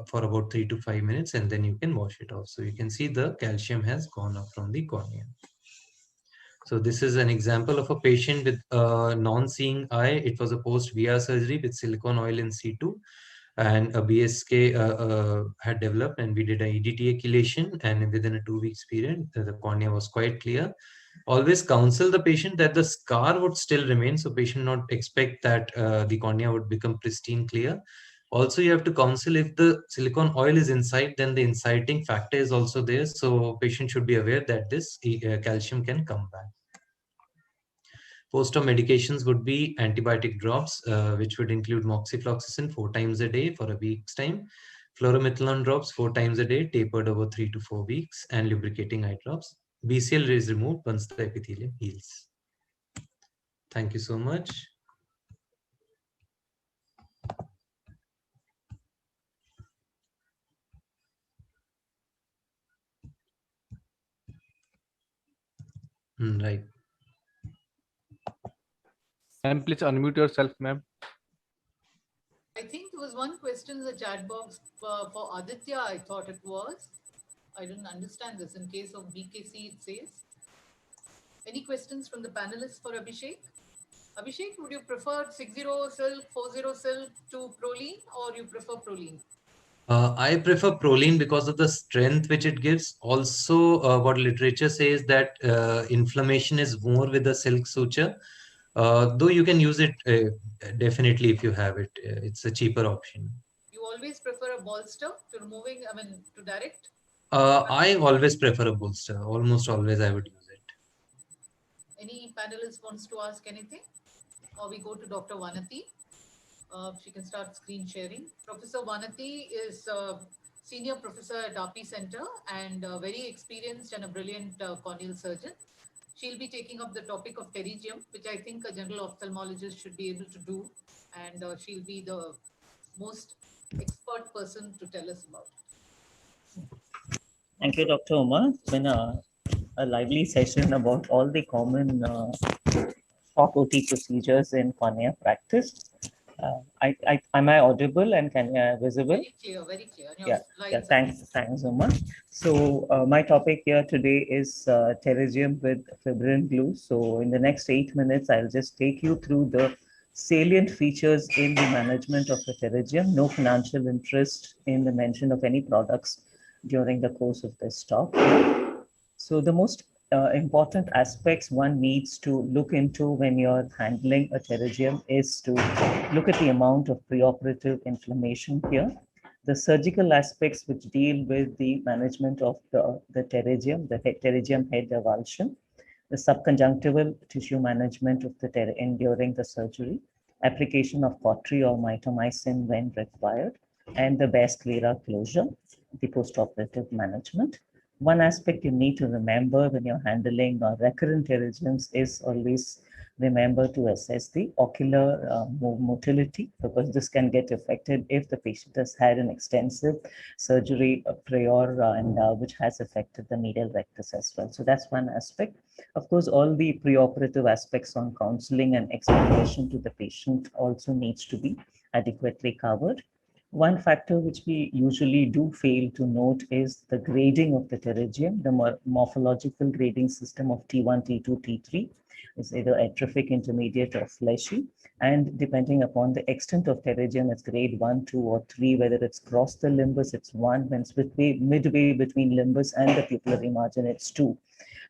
for about 3 to 5 minutes, and then you can wash it off. So you can see the calcium has gone up from the cornea. So this is an example of a patient with a non-seeing eye. It was a post-VR surgery with silicone oil in situ. and a BSK had developed, and we did an EDTA chelation, and within a 2 weeks period, the cornea was quite clear. Always counsel the patient that the scar would still remain, so patient not expect that the cornea would become pristine clear. Also, you have to counsel if the silicone oil is inside, then the inciting factor is also there, so patient should be aware that this calcium can come back. Post-op medications would be antibiotic drops, which would include moxifloxacin 4 times a day for a week's time, fluorometholone drops 4 times a day, tapered over 3 to 4 weeks, and lubricating eye drops. BCL is removed once the epithelium heals. Thank you so much. Right. Ma'am, please unmute yourself, ma'am. I think there was one question in the chat box for Aditya, I thought it was. I didn't understand this. In case of BKC, it says. Any questions from the panelists for Abhishek? Abhishek, would you prefer 60 silk, 40 silk to Proline, or you prefer Proline? I prefer Proline because of the strength which it gives. Also, what literature says that inflammation is more with the silk suture. Though you can use it definitely if you have it. It's a cheaper option. You always prefer a bolster to removing, to direct? I always prefer a bolster. Almost always I would use it. Any panelist wants to ask anything? Or we go to Dr. Vanati. She can start screen sharing. Professor Vanati is senior professor at RP Center and very experienced and a brilliant corneal surgeon. She'll be taking up the topic of pterygium, which I think a general ophthalmologist should be able to do. And she'll be the most expert person to tell us about it. Thank you, Dr. Umar. It's been a lively session about all the common shock OT procedures in cornea practice. Am I audible and visible? Very clear, very clear. Yeah, thanks, Umar. So my topic here today is pterygium with fibrin glue. So in the next 8 minutes, I'll just take you through the salient features in the management of the pterygium. No financial interest in the mention of any products during the course of this talk. So the most important aspects one needs to look into when you're handling a pterygium is to look at the amount of preoperative inflammation here. The surgical aspects which deal with the management of the pterygium, the pterygium head avulsion, the subconjunctival tissue management of the during the surgery, application of cautery or mitomycin when required, and the Bass sclera closure, the postoperative management. One aspect you need to remember when you're handling recurrent pterygiums is always remember to assess the ocular motility, because this can get affected if the patient has had an extensive surgery prior and which has affected the medial rectus as well. So that's one aspect. Of course, all the preoperative aspects on counseling and explanation to the patient also needs to be adequately covered. One factor which we usually do fail to note is the grading of the pterygium. The morphological grading system of T1, T2, T3 is either atrophic, intermediate, or fleshy. And depending upon the extent of pterygium, it's grade 1, 2, or 3. Whether it's crossed the limbus, it's 1. When it's midway between limbus and the pupillary margin, it's 2.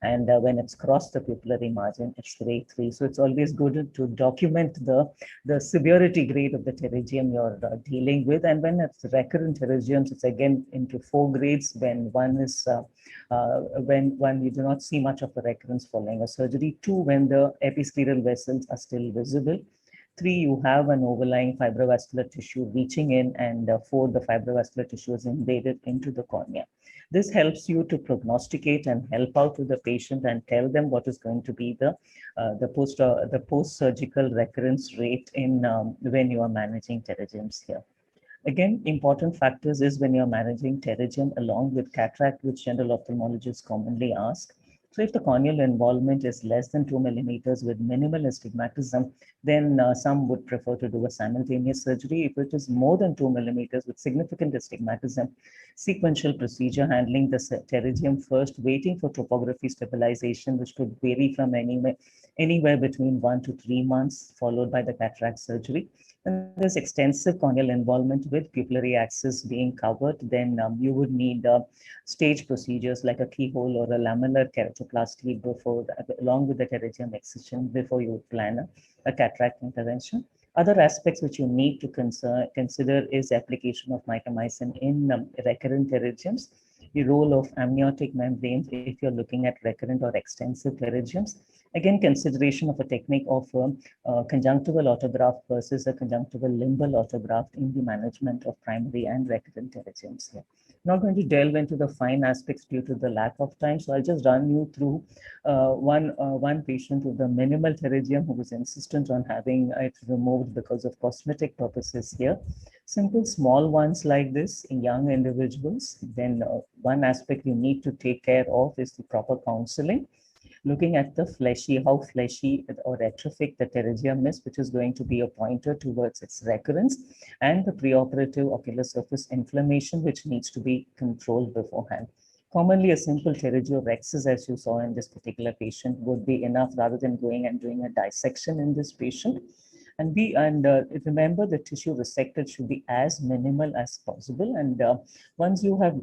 And when it's crossed the pupillary margin, it's grade 3. So it's always good to document the severity grade of the pterygium you're dealing with. And when it's recurrent pterygiums, it's again into 4 grades. When one is when you do not see much of a recurrence following a surgery. 2, when the episcleral vessels are still visible. 3, you have an overlying fibrovascular tissue reaching in, and 4, the fibrovascular tissue is invaded into the cornea. This helps you to prognosticate and help out with the patient and tell them what is going to be the post-surgical recurrence rate in when you are managing pterygiums here. Again, important factors is when you're managing pterygium along with cataract, which general ophthalmologists commonly ask. So if the corneal involvement is less than 2 millimeters with minimal astigmatism, then some would prefer to do a simultaneous surgery. If it is more than 2 millimeters with significant astigmatism, sequential procedure handling the pterygium first, waiting for topography stabilization, which could vary from anywhere between 1 to 3 months, followed by the cataract surgery. And there's extensive corneal involvement with pupillary axis being covered, then you would need stage procedures like a keyhole or a lamellar keratoplasty before, along with the pterygium excision before you would plan a cataract intervention. Other aspects which you need to consider is application of mitomycin in recurrent pterygiums, the role of amniotic membranes if you're looking at recurrent or extensive pterygiums. Again, consideration of a technique of conjunctival autograft versus a conjunctival limbal autograft in the management of primary and recurrent pterygiums here. Not going to delve into the fine aspects due to the lack of time, so I'll just run you through one patient with a minimal pterygium who was insistent on having it removed because of cosmetic purposes here. Simple small ones like this in young individuals. Then one aspect you need to take care of is the proper counseling. Looking at the how fleshy or atrophic the pterygium is, which is going to be a pointer towards its recurrence, and the preoperative ocular surface inflammation, which needs to be controlled beforehand. Commonly, a simple pterygiorrhexis, as you saw in this particular patient, would be enough rather than going and doing a dissection in this patient. And remember, the tissue resected should be as minimal as possible. And once you have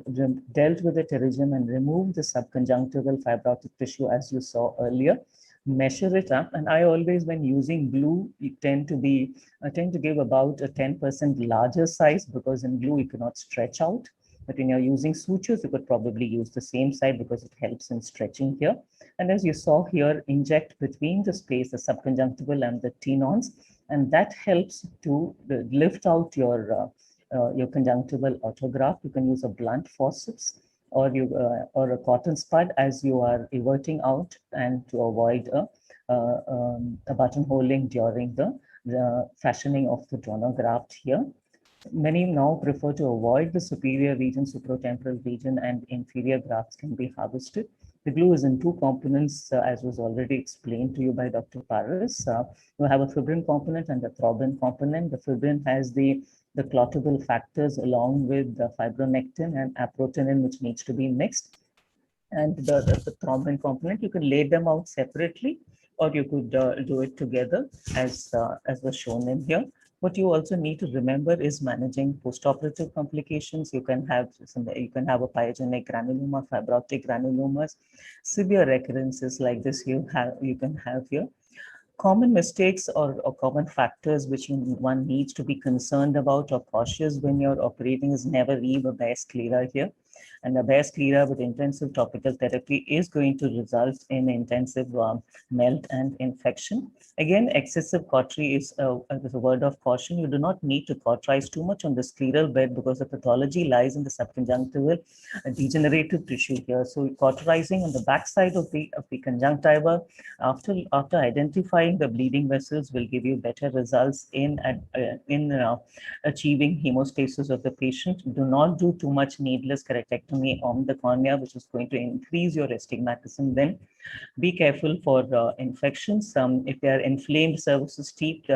dealt with the pterygium and removed the subconjunctival fibrotic tissue, as you saw earlier, measure it up. And I always, when using glue, I tend to give about a 10% larger size, because in glue you cannot stretch out. But when you're using sutures, you could probably use the same side because it helps in stretching here. And as you saw here, inject between the space, the subconjunctival and the tenons, and that helps to lift out your conjunctival autograft. You can use a blunt forceps or a cotton spud as you are everting out, and to avoid a buttonholing during the fashioning of the donor graft here. Many now prefer to avoid the superior region, supratemporal region, and inferior grafts can be harvested. The glue is in two components, as was already explained to you by Dr. Paris. You have a fibrin component and a thrombin component. The fibrin has the clottable factors along with the fibronectin and aprocinin, which needs to be mixed. And the thrombin component, you can lay them out separately, or you could do it together as was shown in here. What you also need to remember is managing postoperative complications. You can have a pyogenic granuloma, fibrotic granulomas, severe recurrences like this you can have here. Common mistakes or common factors which one needs to be concerned about or cautious when you're operating is never leave a bare sclera here. And a bare sclera with intensive topical therapy is going to result in intensive melt and infection. Again, excessive cautery is a word of caution. You do not need to cauterize too much on the scleral bed because the pathology lies in the subconjunctival degenerative tissue here. So cauterizing on the backside of the conjunctiva after identifying the bleeding vessels will give you better results in achieving hemostasis of the patient. Do not do too much needless keratectomy on the cornea, which is going to increase your astigmatism. Then be careful for infections. If they are inflamed surfaces, teeth,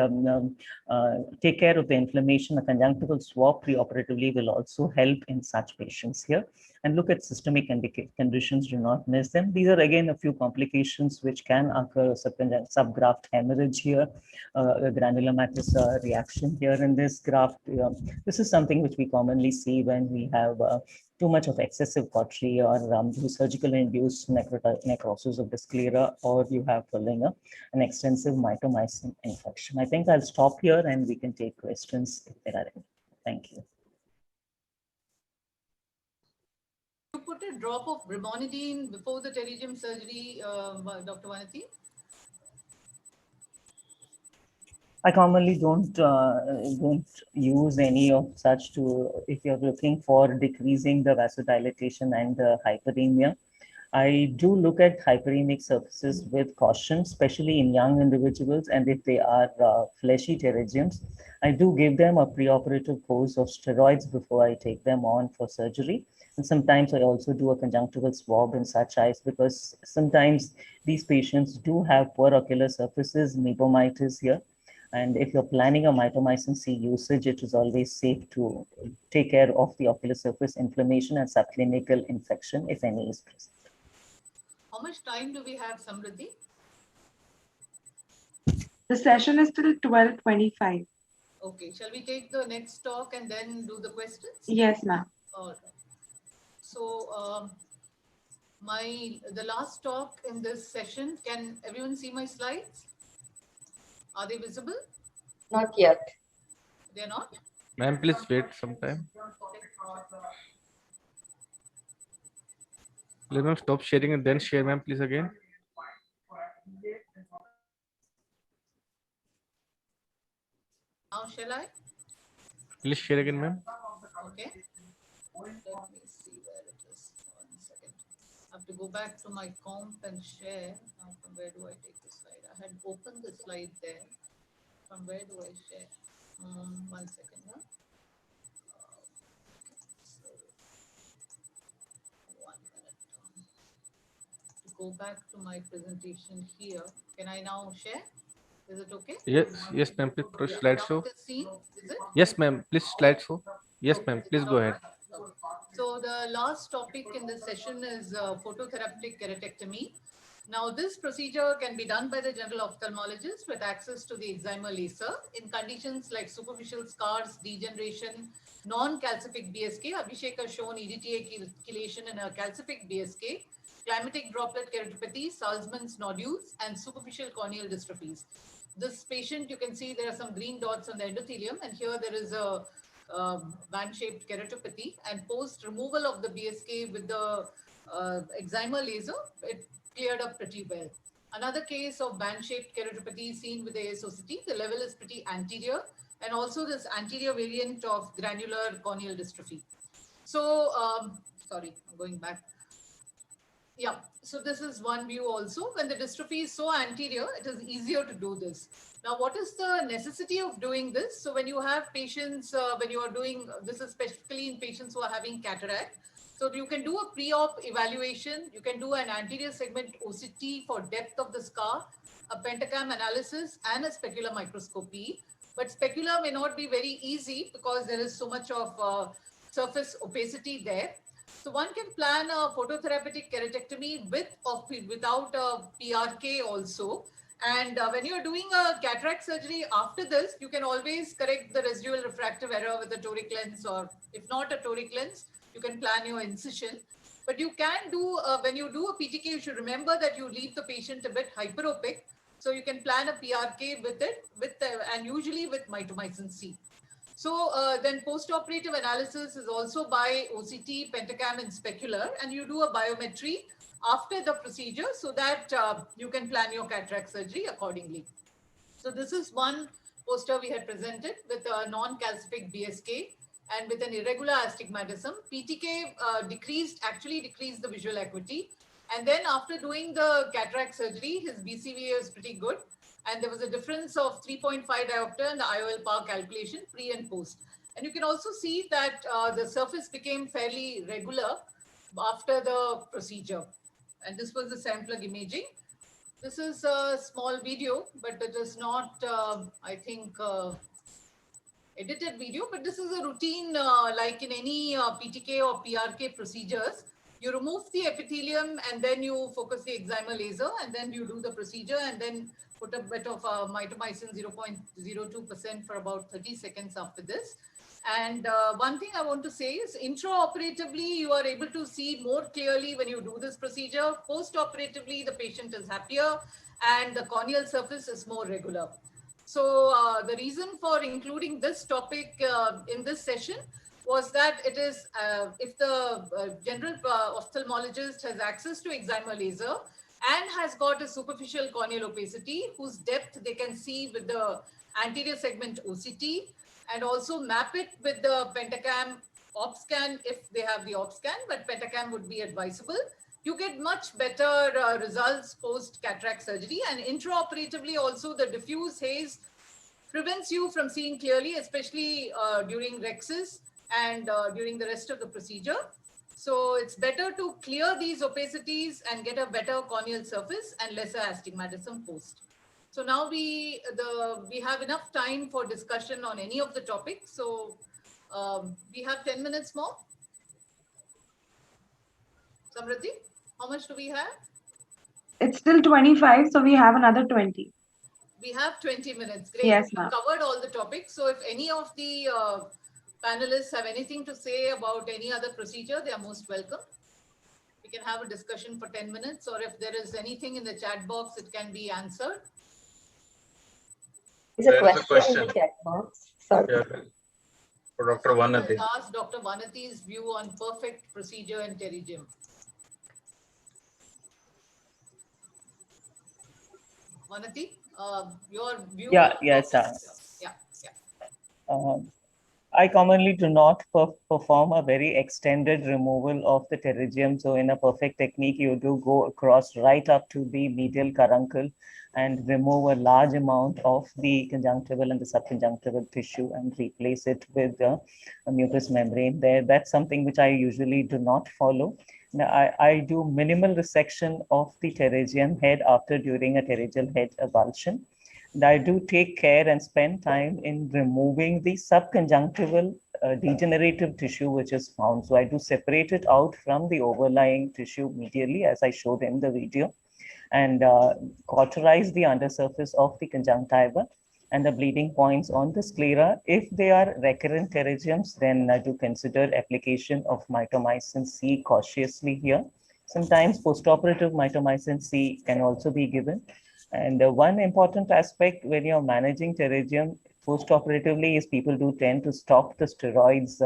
take care of the inflammation. A conjunctival swab preoperatively will also help in such patients here. And look at systemic conditions, do not miss them. These are again a few complications which can occur: subgraft hemorrhage here, a granulomatous reaction here in this graft. This is something which we commonly see when we have too much of excessive cautery or surgical induced necrosis of the sclera, or you have following an extensive mitomycin infection. I think I'll stop here and we can take questions if there are any. Thank you. You put a drop of brimonidine before the pterygium surgery, Dr. Vanati? I commonly don't use any of such if you're looking for decreasing the vasodilatation and the hyperemia. I do look at hyperemic surfaces with caution, especially in young individuals, and if they are fleshy pterygiums, I do give them a preoperative course of steroids before I take them on for surgery. And sometimes I also do a conjunctival swab in such eyes, because sometimes these patients do have poor ocular surfaces, meibomitis here. And if you're planning a mitomycin C usage, it is always safe to take care of the ocular surface inflammation and subclinical infection, if any is present. How much time do we have, Samriddhi? The session is till 12:25. Okay, shall we take the next talk and then do the questions? Yes, ma'am. All right. So the last talk in this session, can everyone see my slides? Are they visible? Not yet. They're not? Ma'am, please wait some time. Let me stop sharing and then share, ma'am, please again. Now shall I? Please share again, ma'am. Okay. Let me see where it is. 1 second. I have to go back to my comp and share. Now, from where do I take the slide? I had opened the slide there. From where do I share? 1 second. Huh? So, 1 minute. To go back to my presentation here. Can I now share? Is it okay? Yes, ma'am. Please push slideshow. Now it is seen, is it? Yes, ma'am. Please slideshow. Yes, ma'am. Please go ahead. So the last topic in this session is phototherapeutic keratectomy. Now this procedure can be done by the general ophthalmologist with access to the excimer laser in conditions like superficial scars, degeneration, non-calcific BSK. Abhishek has shown EDTA chelation in a calcific BSK, climatic droplet keratopathy, Salzmann's nodules, and superficial corneal dystrophies. This patient, you can see there are some green dots on the endothelium, and here there is a band-shaped keratopathy, and post removal of the BSK with the excimer laser, it cleared up pretty well. Another case of band-shaped keratopathy seen with the ASOCT, the level is pretty anterior, and also this anterior variant of granular corneal dystrophy. So, sorry, I'm going back. Yeah, so this is one view also. When the dystrophy is so anterior, it is easier to do this. Now, what is the necessity of doing this? So when you have patients, when you are doing, this is specifically in patients who are having cataract. So you can do a pre-op evaluation. You can do an anterior segment OCT for depth of the scar, a pentacam analysis, and a specular microscopy. But specular may not be very easy because there is so much of surface opacity there. So one can plan a phototherapeutic keratectomy with or without a PRK also. And when you're doing a cataract surgery after this, you can always correct the residual refractive error with a toric lens, or if not a toric lens, you can plan your incision. But you can do, when you do a PTK, you should remember that you leave the patient a bit hyperopic. So you can plan a PRK with it, and usually with mitomycin C. So then post-operative analysis is also by OCT, pentacam, and specular, and you do a biometry after the procedure so that you can plan your cataract surgery accordingly. So this is one poster we had presented with a non-calcific BSK and with an irregular astigmatism. PTK actually decreased the visual acuity. And then after doing the cataract surgery, his BCVA is pretty good. And there was a difference of 3.5 diopter in the IOL power calculation pre and post. And you can also see that the surface became fairly regular after the procedure. And this was the SAM plug imaging. This is a small video, but it is not, I think, edited video, but this is a routine like in any PTK or PRK procedures. You remove the epithelium and then you focus the excimer laser and then you do the procedure and then put a bit of mitomycin 0.02% for about 30 seconds after this. And one thing I want to say is intraoperatively, you are able to see more clearly when you do this procedure. Post-operatively, the patient is happier and the corneal surface is more regular. So the reason for including this topic in this session was that it is, if the general ophthalmologist has access to excimer laser and has got a superficial corneal opacity whose depth they can see with the anterior segment OCT, and also map it with the pentacam OpScan if they have the OpScan, but pentacam would be advisable. You get much better results post cataract surgery, and intraoperatively also the diffuse haze prevents you from seeing clearly, especially during rexes and during the rest of the procedure. So it's better to clear these opacities and get a better corneal surface and lesser astigmatism post. So now we have enough time for discussion on any of the topics. So we have 10 minutes more. Samriddhi, how much do we have? It's still 25, so we have another 20. We have 20 minutes. Great. Yes, We ma'am. covered all the topics. So if any of the panelists have anything to say about any other procedure, they are most welcome. We can have a discussion for 10 minutes, or if there is anything in the chat box, it can be answered. There's a There is a question in the question. chat box. Sorry. Yeah, for Dr. Someone Vanati. has asked Dr. Vanati's view on perfect procedure in pterygium. Vanati, your view Yeah, on yes, perfect. Yeah. I commonly do not perform a very extended removal of the pterygium. So in a perfect technique, you do go across right up to the medial caruncle and remove a large amount of the conjunctival and the subconjunctival tissue and replace it with a mucous membrane there. That's something which I usually do not follow. Now, I do minimal resection of the pterygium head after during a pterygial head avulsion. And I do take care and spend time in removing the subconjunctival degenerative tissue which is found. So I do separate it out from the overlying tissue medially, as I showed in the video, and cauterize the undersurface of the conjunctiva and the bleeding points on the sclera. If they are recurrent pterygiums, then I do consider application of mitomycin C cautiously here. Sometimes postoperative mitomycin C can also be given. And one important aspect when you're managing pterygium postoperatively is people do tend to stop the steroids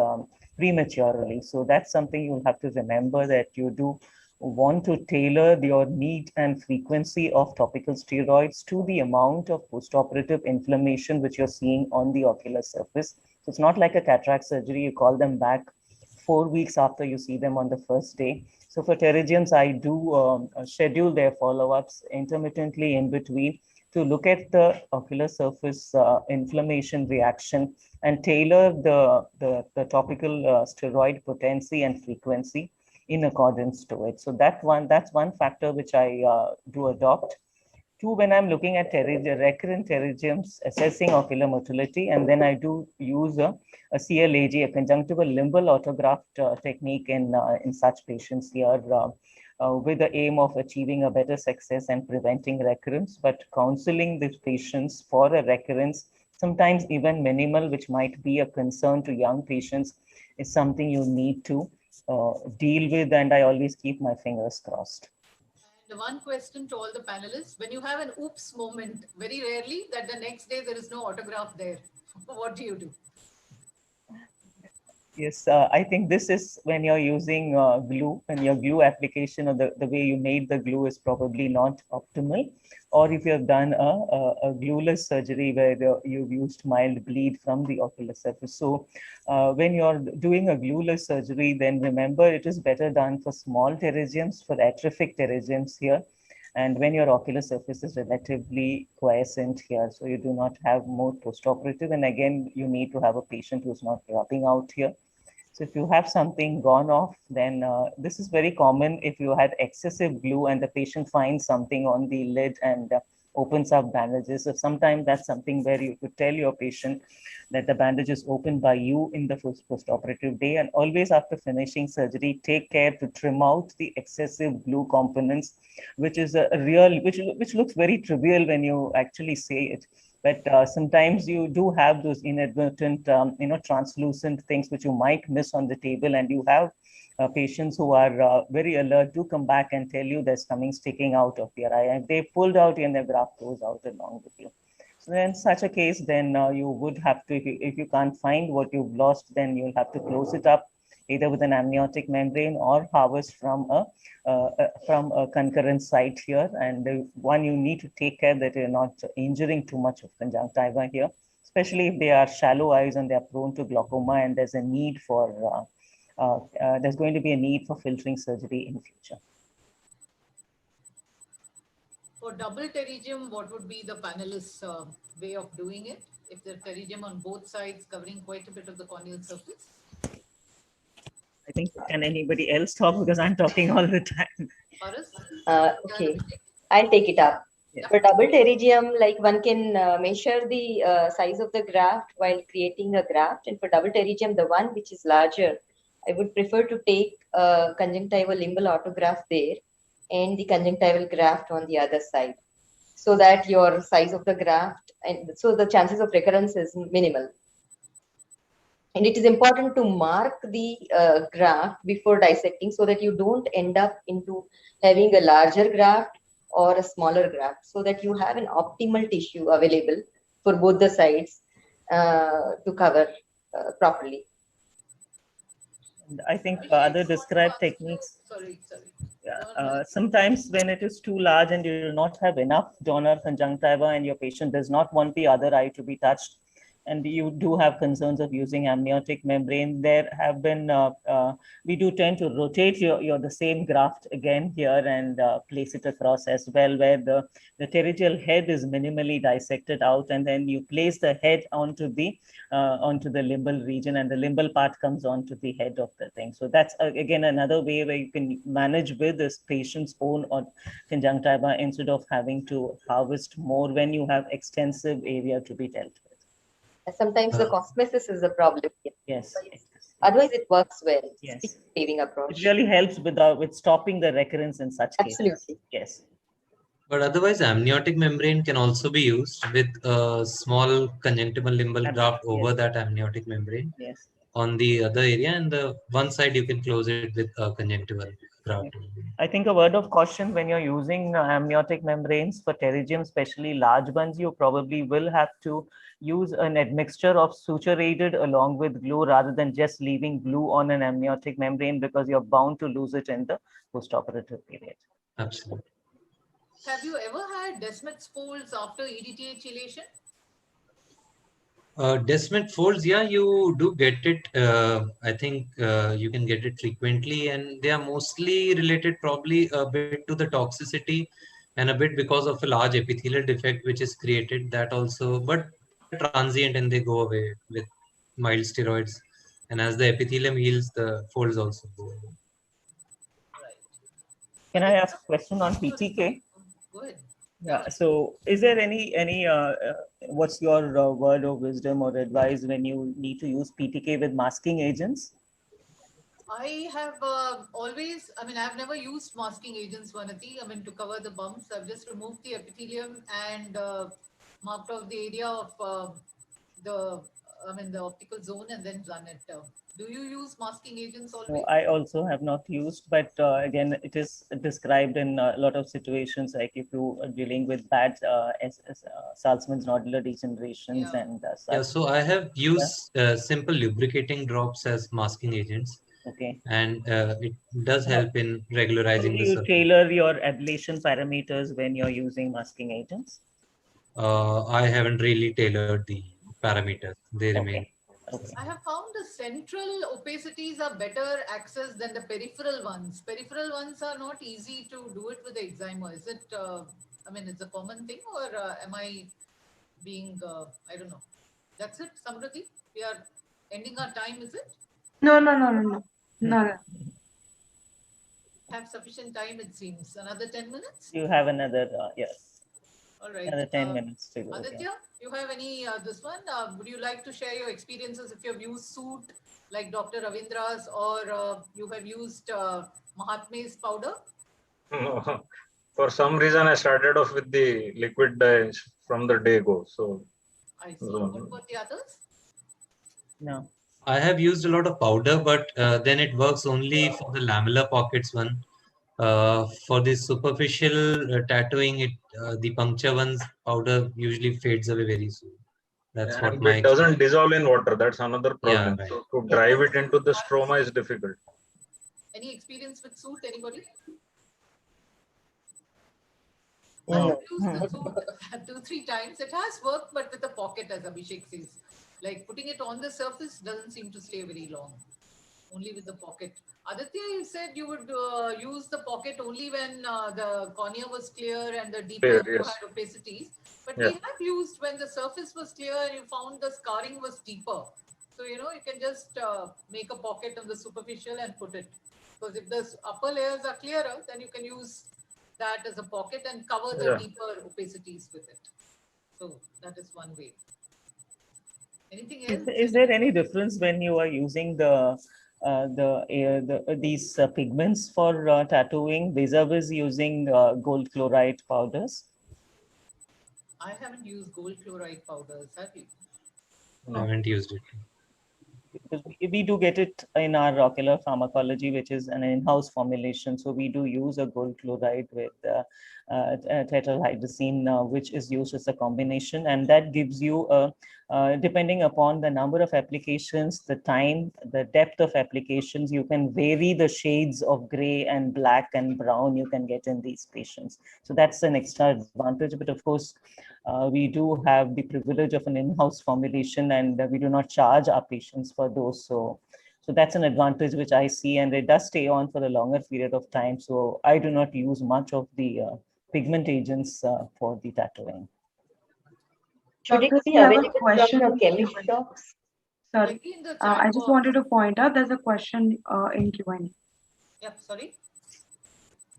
prematurely. So that's something you'll have to remember, that you do want to tailor your need and frequency of topical steroids to the amount of postoperative inflammation which you're seeing on the ocular surface. So it's not like a cataract surgery, you call them back 4 weeks after you see them on the first day. So for pterygiums, I do schedule their follow-ups intermittently in between to look at the ocular surface inflammation reaction and tailor the topical steroid potency and frequency in accordance to it. So that's one factor which I do adopt. Two, when I'm looking at recurrent pterygiums, assessing ocular motility, and then I do use a CLAG, a conjunctival limbal autograft technique in such patients here, with the aim of achieving a better success and preventing recurrence, but counseling these patients for a recurrence, sometimes even minimal, which might be a concern to young patients, is something you need to deal with, and I always keep my fingers crossed. And one question to all the panelists: when you have an oops moment, very rarely that the next day there is no autograph there, what do you do? Yes, I think this is when you're using glue, and your glue application or the way you made the glue is probably not optimal. Or if you have done a glueless surgery where you've used mild bleed from the ocular surface. So when you're doing a glueless surgery, then remember it is better done for small pterygiums, for atrophic pterygiums here. And when your ocular surface is relatively quiescent here, so you do not have more postoperative. And again, you need to have a patient who's not dropping out here. So if you have something gone off, then this is very common if you had excessive glue and the patient finds something on the lid and opens up bandages. So sometimes that's something where you could tell your patient that the bandage is opened by you in the first postoperative day. And always after finishing surgery, take care to trim out the excessive glue components, which is a real, which looks very trivial when you actually say it. But sometimes you do have those inadvertent, translucent things which you might miss on the table, and you have patients who are very alert to come back and tell you there's something sticking out of your eye, and they pulled out and the graft goes out along with you. So in such a case, then you would have to, if you can't find what you've lost, then you'll have to close it up either with an amniotic membrane or harvest from a concurrent site here. And the one you need to take care that you're not injuring too much of conjunctiva here, especially if they are shallow eyes and they're prone to glaucoma, and there's a need for there's going to be a need for filtering surgery in future. For double pterygium, what would be the panelists' way of doing it? If there's pterygium on both sides covering quite a bit of the corneal surface? I think, can anybody else talk, because I'm talking all the time? Paras? Okay, I'll take it up. Yeah. For double pterygium, like one can measure the size of the graft while creating a graft. And for double pterygium, the one which is larger, I would prefer to take a conjunctival limbal autograft there and the conjunctival graft on the other side. so that your size of the graft, and so the chances of recurrence is minimal. And it is important to mark the graft before dissecting so that you don't end up into having a larger graft or a smaller graft, so that you have an optimal tissue available for both the sides to cover properly. And I think Abhishek, other you want to described ask you- techniques. Sorry. Sometimes when it is too large and you do not have enough donor conjunctiva and your patient does not want the other eye to be touched, and you do have concerns of using amniotic membrane, there have been, we do tend to rotate your the same graft again here and place it across as well, where the pterygial head is minimally dissected out, and then you place the head onto the limbal region, and the limbal part comes onto the head of the thing. So that's again another way where you can manage with this patient's own conjunctiva instead of having to harvest more when you have extensive area to be dealt with. Sometimes the cosmesis is a problem. Yes. Otherwise, it works well. Yes. It's a saving approach. It really helps with stopping the recurrence in such cases. Absolutely. Yes. But otherwise, amniotic membrane can also be used with a small conjunctival limbal graft over Yes. that amniotic membrane Yes. on the other area, and the one side you can close it with a conjunctival graft. I think a word of caution when you're using amniotic membranes for pterygium, especially large ones, you probably will have to use an admixture of suture aided along with glue rather than just leaving glue on an amniotic membrane, because you're bound to lose it in the postoperative period. Absolutely. Have you ever had Descemet's folds after EDTA chelation? Descemet folds, yeah, you do get it. I think you can get it frequently, and they are mostly related probably a bit to the toxicity and a bit because of a large epithelial defect which is created. That also, but they're transient and they go away with mild steroids. And as the epithelium heals, the folds also go away. Can I ask a question on PTK? Go ahead. Yeah. So, is there any what's your word of wisdom or advice when you need to use PTK with masking agents? I have always, I've never used masking agents, Vanati. To cover the bumps, I've just removed the epithelium and marked off the area of the optical zone and then done it. Do you use masking agents always? No, I also have not used, but again, it is described in a lot of situations, like if you are dealing with bad Salzmann's nodular degenerations and such. Yeah, so I have used simple lubricating drops as masking agents. Okay. And it does help in regularizing the surface. Do you tailor your ablation parameters when you're using masking agents? I haven't really tailored the parameters. They remain. Okay. I have found the central opacities are better accessed than the peripheral ones. Peripheral ones are not easy to do it with the excimer. Is it, it's a common thing, or am I being, I don't know. That's it, Samruddhi? We are ending our time, is it? No. Have sufficient time, it seems. Another 10 minutes? You have another, yes. All right. Another 10 minutes to go. Aditya, you have any, this one? Would you like to share your experiences if you have used Soot like Dr. Ravindra's, or you have used Mahatme's powder? No. For some reason, I started off with the liquid dye from the day go. So I see. What about the others? No. I have used a lot of powder, but then it works only for the lamellar pockets one. For the superficial tattooing, the puncture ones powder usually fades away very soon. That's what my it doesn't dissolve in water. That's another problem. Yeah, right. So to drive it into the stroma is difficult. Any experience with Soot, anybody? No. I've used the Soot 2-3 times. It has worked, but with a pocket, as Abhishek says. Like putting it on the surface doesn't seem to stay very long. Only with the pocket. Aditya, you said you would use the pocket only when the cornea was clear and the deeper you had opacities. But we have used when the surface was clear and you found the scarring was deeper. So, you can just make a pocket on the superficial and put it. Because if the upper layers are clearer, then you can use that as a pocket and cover the deeper opacities with it. So that is one way. Anything else? Is there any difference when you are using these pigments for tattooing vis-a-vis using gold chloride powders? I haven't used gold chloride powders, have you? I haven't used it. Because we do get it in our ocular pharmacology, which is an in-house formulation. So we do use a gold chloride with tetrahydrocine, which is used as a combination, and that gives you depending upon the number of applications, the time, the depth of applications, you can vary the shades of gray and black and brown you can get in these patients. So that's an extra advantage. But of course, we do have the privilege of an in-house formulation, and we do not charge our patients for those. So that's an advantage which I see, and it does stay on for a longer period of time. So I do not use much of the pigment agents for the tattooing. Should it Doctor, be we have a available from question. the chemist shops? Sorry, Maybe in the chat I just box. wanted to point out there's a question in Q&A. Yep, sorry.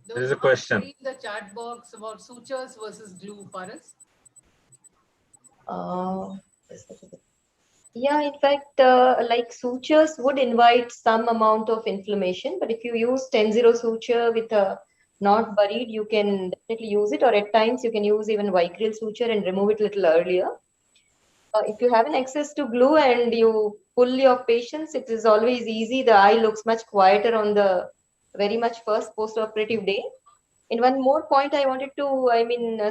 There is a was question. in the chat box about sutures versus glue, Paras. Yeah, in fact, like sutures would invite some amount of inflammation, but if you use 10-0 suture with a not buried, you can definitely use it, or at times you can use even Vicryl suture and remove it a little earlier. If you have an access to glue and you pull your patients, it is always easy. The eye looks much quieter on the very much first post-operative day. And one more point I wanted to,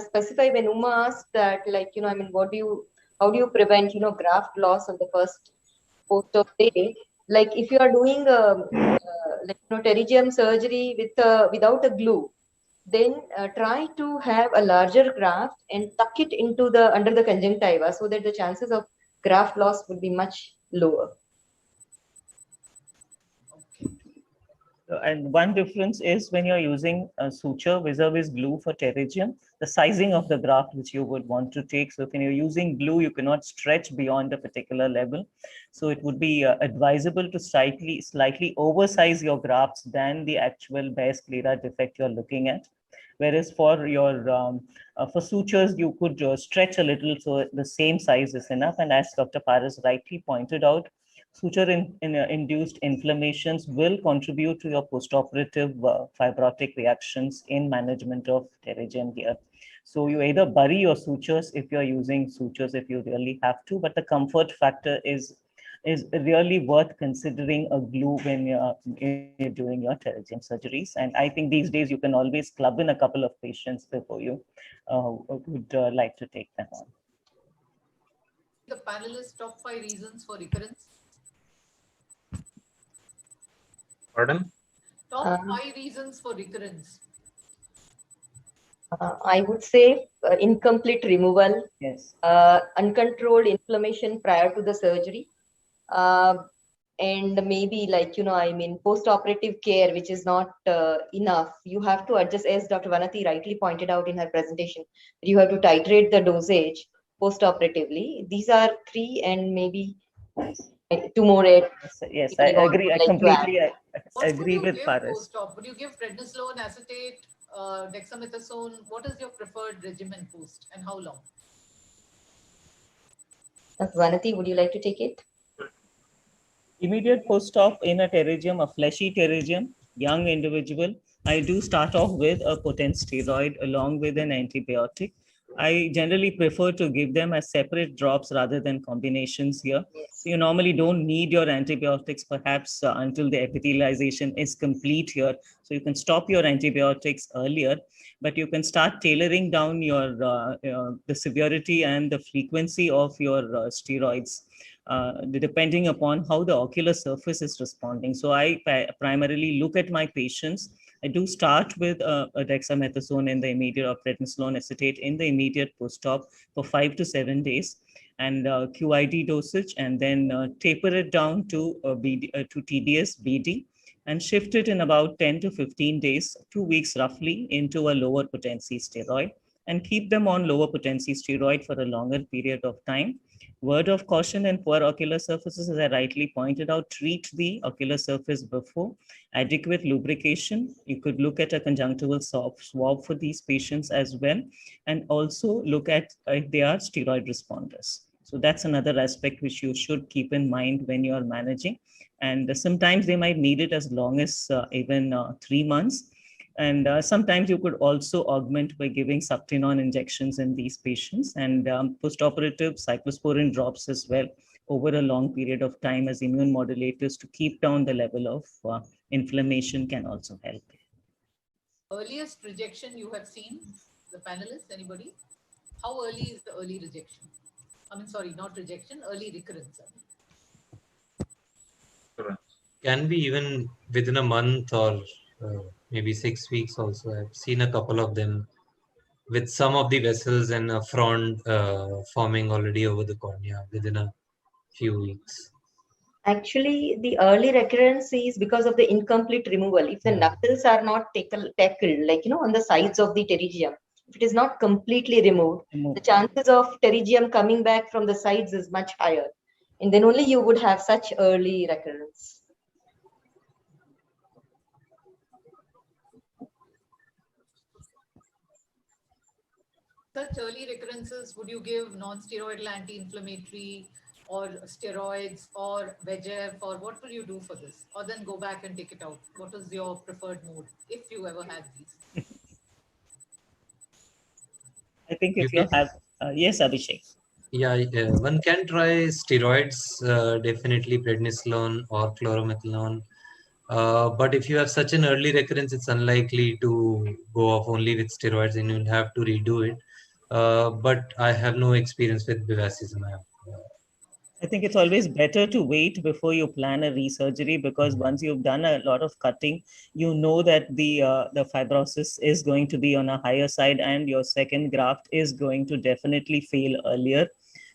specify when Uma asked that, like, how do you prevent, graft loss on the first post-op day? Like if you are doing pterygium surgery without a glue, then try to have a larger graft and tuck it into the under the conjunctiva so that the chances of graft loss would be much lower. And one difference is when you're using a suture vis-a-vis glue for pterygium, the sizing of the graft which you would want to take. So when you're using glue, you cannot stretch beyond a particular level. So it would be advisable to slightly oversize your grafts than the actual bare sclera defect you're looking at. Whereas for your for sutures, you could stretch a little, so the same size is enough. And as Dr. Paras rightly pointed out, suture-induced inflammations will contribute to your postoperative fibrotic reactions in management of pterygium here. So you either bury your sutures if you're using sutures if you really have to, but the comfort factor is really worth considering a glue when you're doing your pterygium surgeries. And I think these days you can always club in a couple of patients before you would like to take them on. The panelists' top 5 reasons for recurrence. Pardon? Top 5 reasons for recurrence. I would say incomplete removal, yes, uncontrolled inflammation prior to the surgery, and maybe post-operative care, which is not enough. You have to adjust, as Dr. Vanati rightly pointed out in her presentation, you have to titrate the dosage post-operatively. These are 3 and maybe 2 more. Yes, I agree. I completely agree with Paras. Post-op? Would you give prednisolone, acetate, dexamethasone? What is your preferred regimen post and how long? Vanati, would you like to take it? Immediate post-op in a pterygium, a fleshy pterygium, young individual, I do start off with a potent steroid along with an antibiotic. I generally prefer to give them as separate drops rather than combinations here. Yes. So you normally don't need your antibiotics perhaps until the epithelialization is complete here. So you can stop your antibiotics earlier, but you can start tailoring down your the severity and the frequency of your steroids. Depending upon how the ocular surface is responding. So I primarily look at my patients. I do start with a dexamethasone in the immediate, or prednisolone acetate in the immediate post-op for 5 to 7 days, and QID dosage, and then taper it down to TDS BD, and shift it in about 10 to 15 days, 2 weeks roughly, into a lower potency steroid, and keep them on lower potency steroid for a longer period of time. Word of caution in poor ocular surfaces, as I rightly pointed out, treat the ocular surface before. Adequate lubrication. You could look at a conjunctival swab for these patients as well, and also look at if they are steroid responders. So that's another aspect which you should keep in mind when you are managing. And sometimes they might need it as long as even 3 months. And sometimes you could also augment by giving Subtenon injections in these patients, and postoperative cyclosporin drops as well over a long period of time as immune modulators to keep down the level of inflammation can also help. Earliest rejection you have seen, the panelists, anybody? How early is the early rejection? I mean, sorry, not rejection, early recurrence. Can be even within a month or maybe 6 weeks also. I've seen a couple of them with some of the vessels and a frond forming already over the cornea within a few weeks. Actually, the early recurrence is because of the incomplete removal. If the knuckles are not tackled, like, on the sides of the pterygium, if it is not completely removed, the chances of pterygium coming back from the sides is much higher. And then only you would have such early recurrence. Such early recurrences, would you give non-steroidal anti-inflammatory or steroids or VEGF, or what will you do for this? Or then go back and take it out? What is your preferred mode if you ever had these? I think if you have, yes, Abhishek. Yeah, one can try steroids, definitely prednisolone or chloromethalone. But if you have such an early recurrence, it's unlikely to go off only with steroids and you'll have to redo it. But I have no experience with bevacizumab. I think it's always better to wait before you plan a resurgery, because once you've done a lot of cutting, you know that the fibrosis is going to be on a higher side and your second graft is going to definitely fail earlier.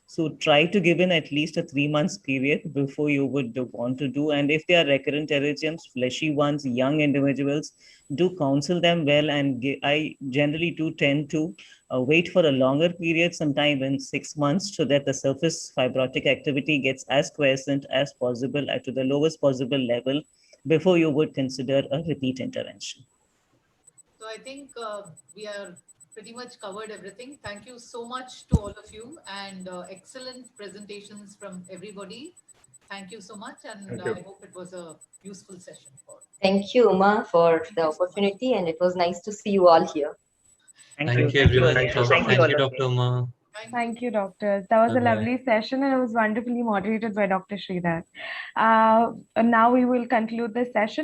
So try to give in at least a 3 months period before you would want to do. And if they are recurrent pterygiums, fleshy ones, young individuals, do counsel them well. And I generally do tend to wait for a longer period, sometime in 6 months, so that the surface fibrotic activity gets as quiescent as possible to the lowest possible level before you would consider a repeat intervention. So I think we are pretty much covered everything. Thank you so much to all of you, and excellent presentations from everybody. Thank you so much, and I hope it was a useful session. Thank you, Uma, for the opportunity, and it was nice to see you all here. Thank you, everyone. Thank you, Dr. Uma. Thank you, doctor. That was a lovely session, and it was wonderfully moderated by Dr. Sridhar. Now we will conclude this session.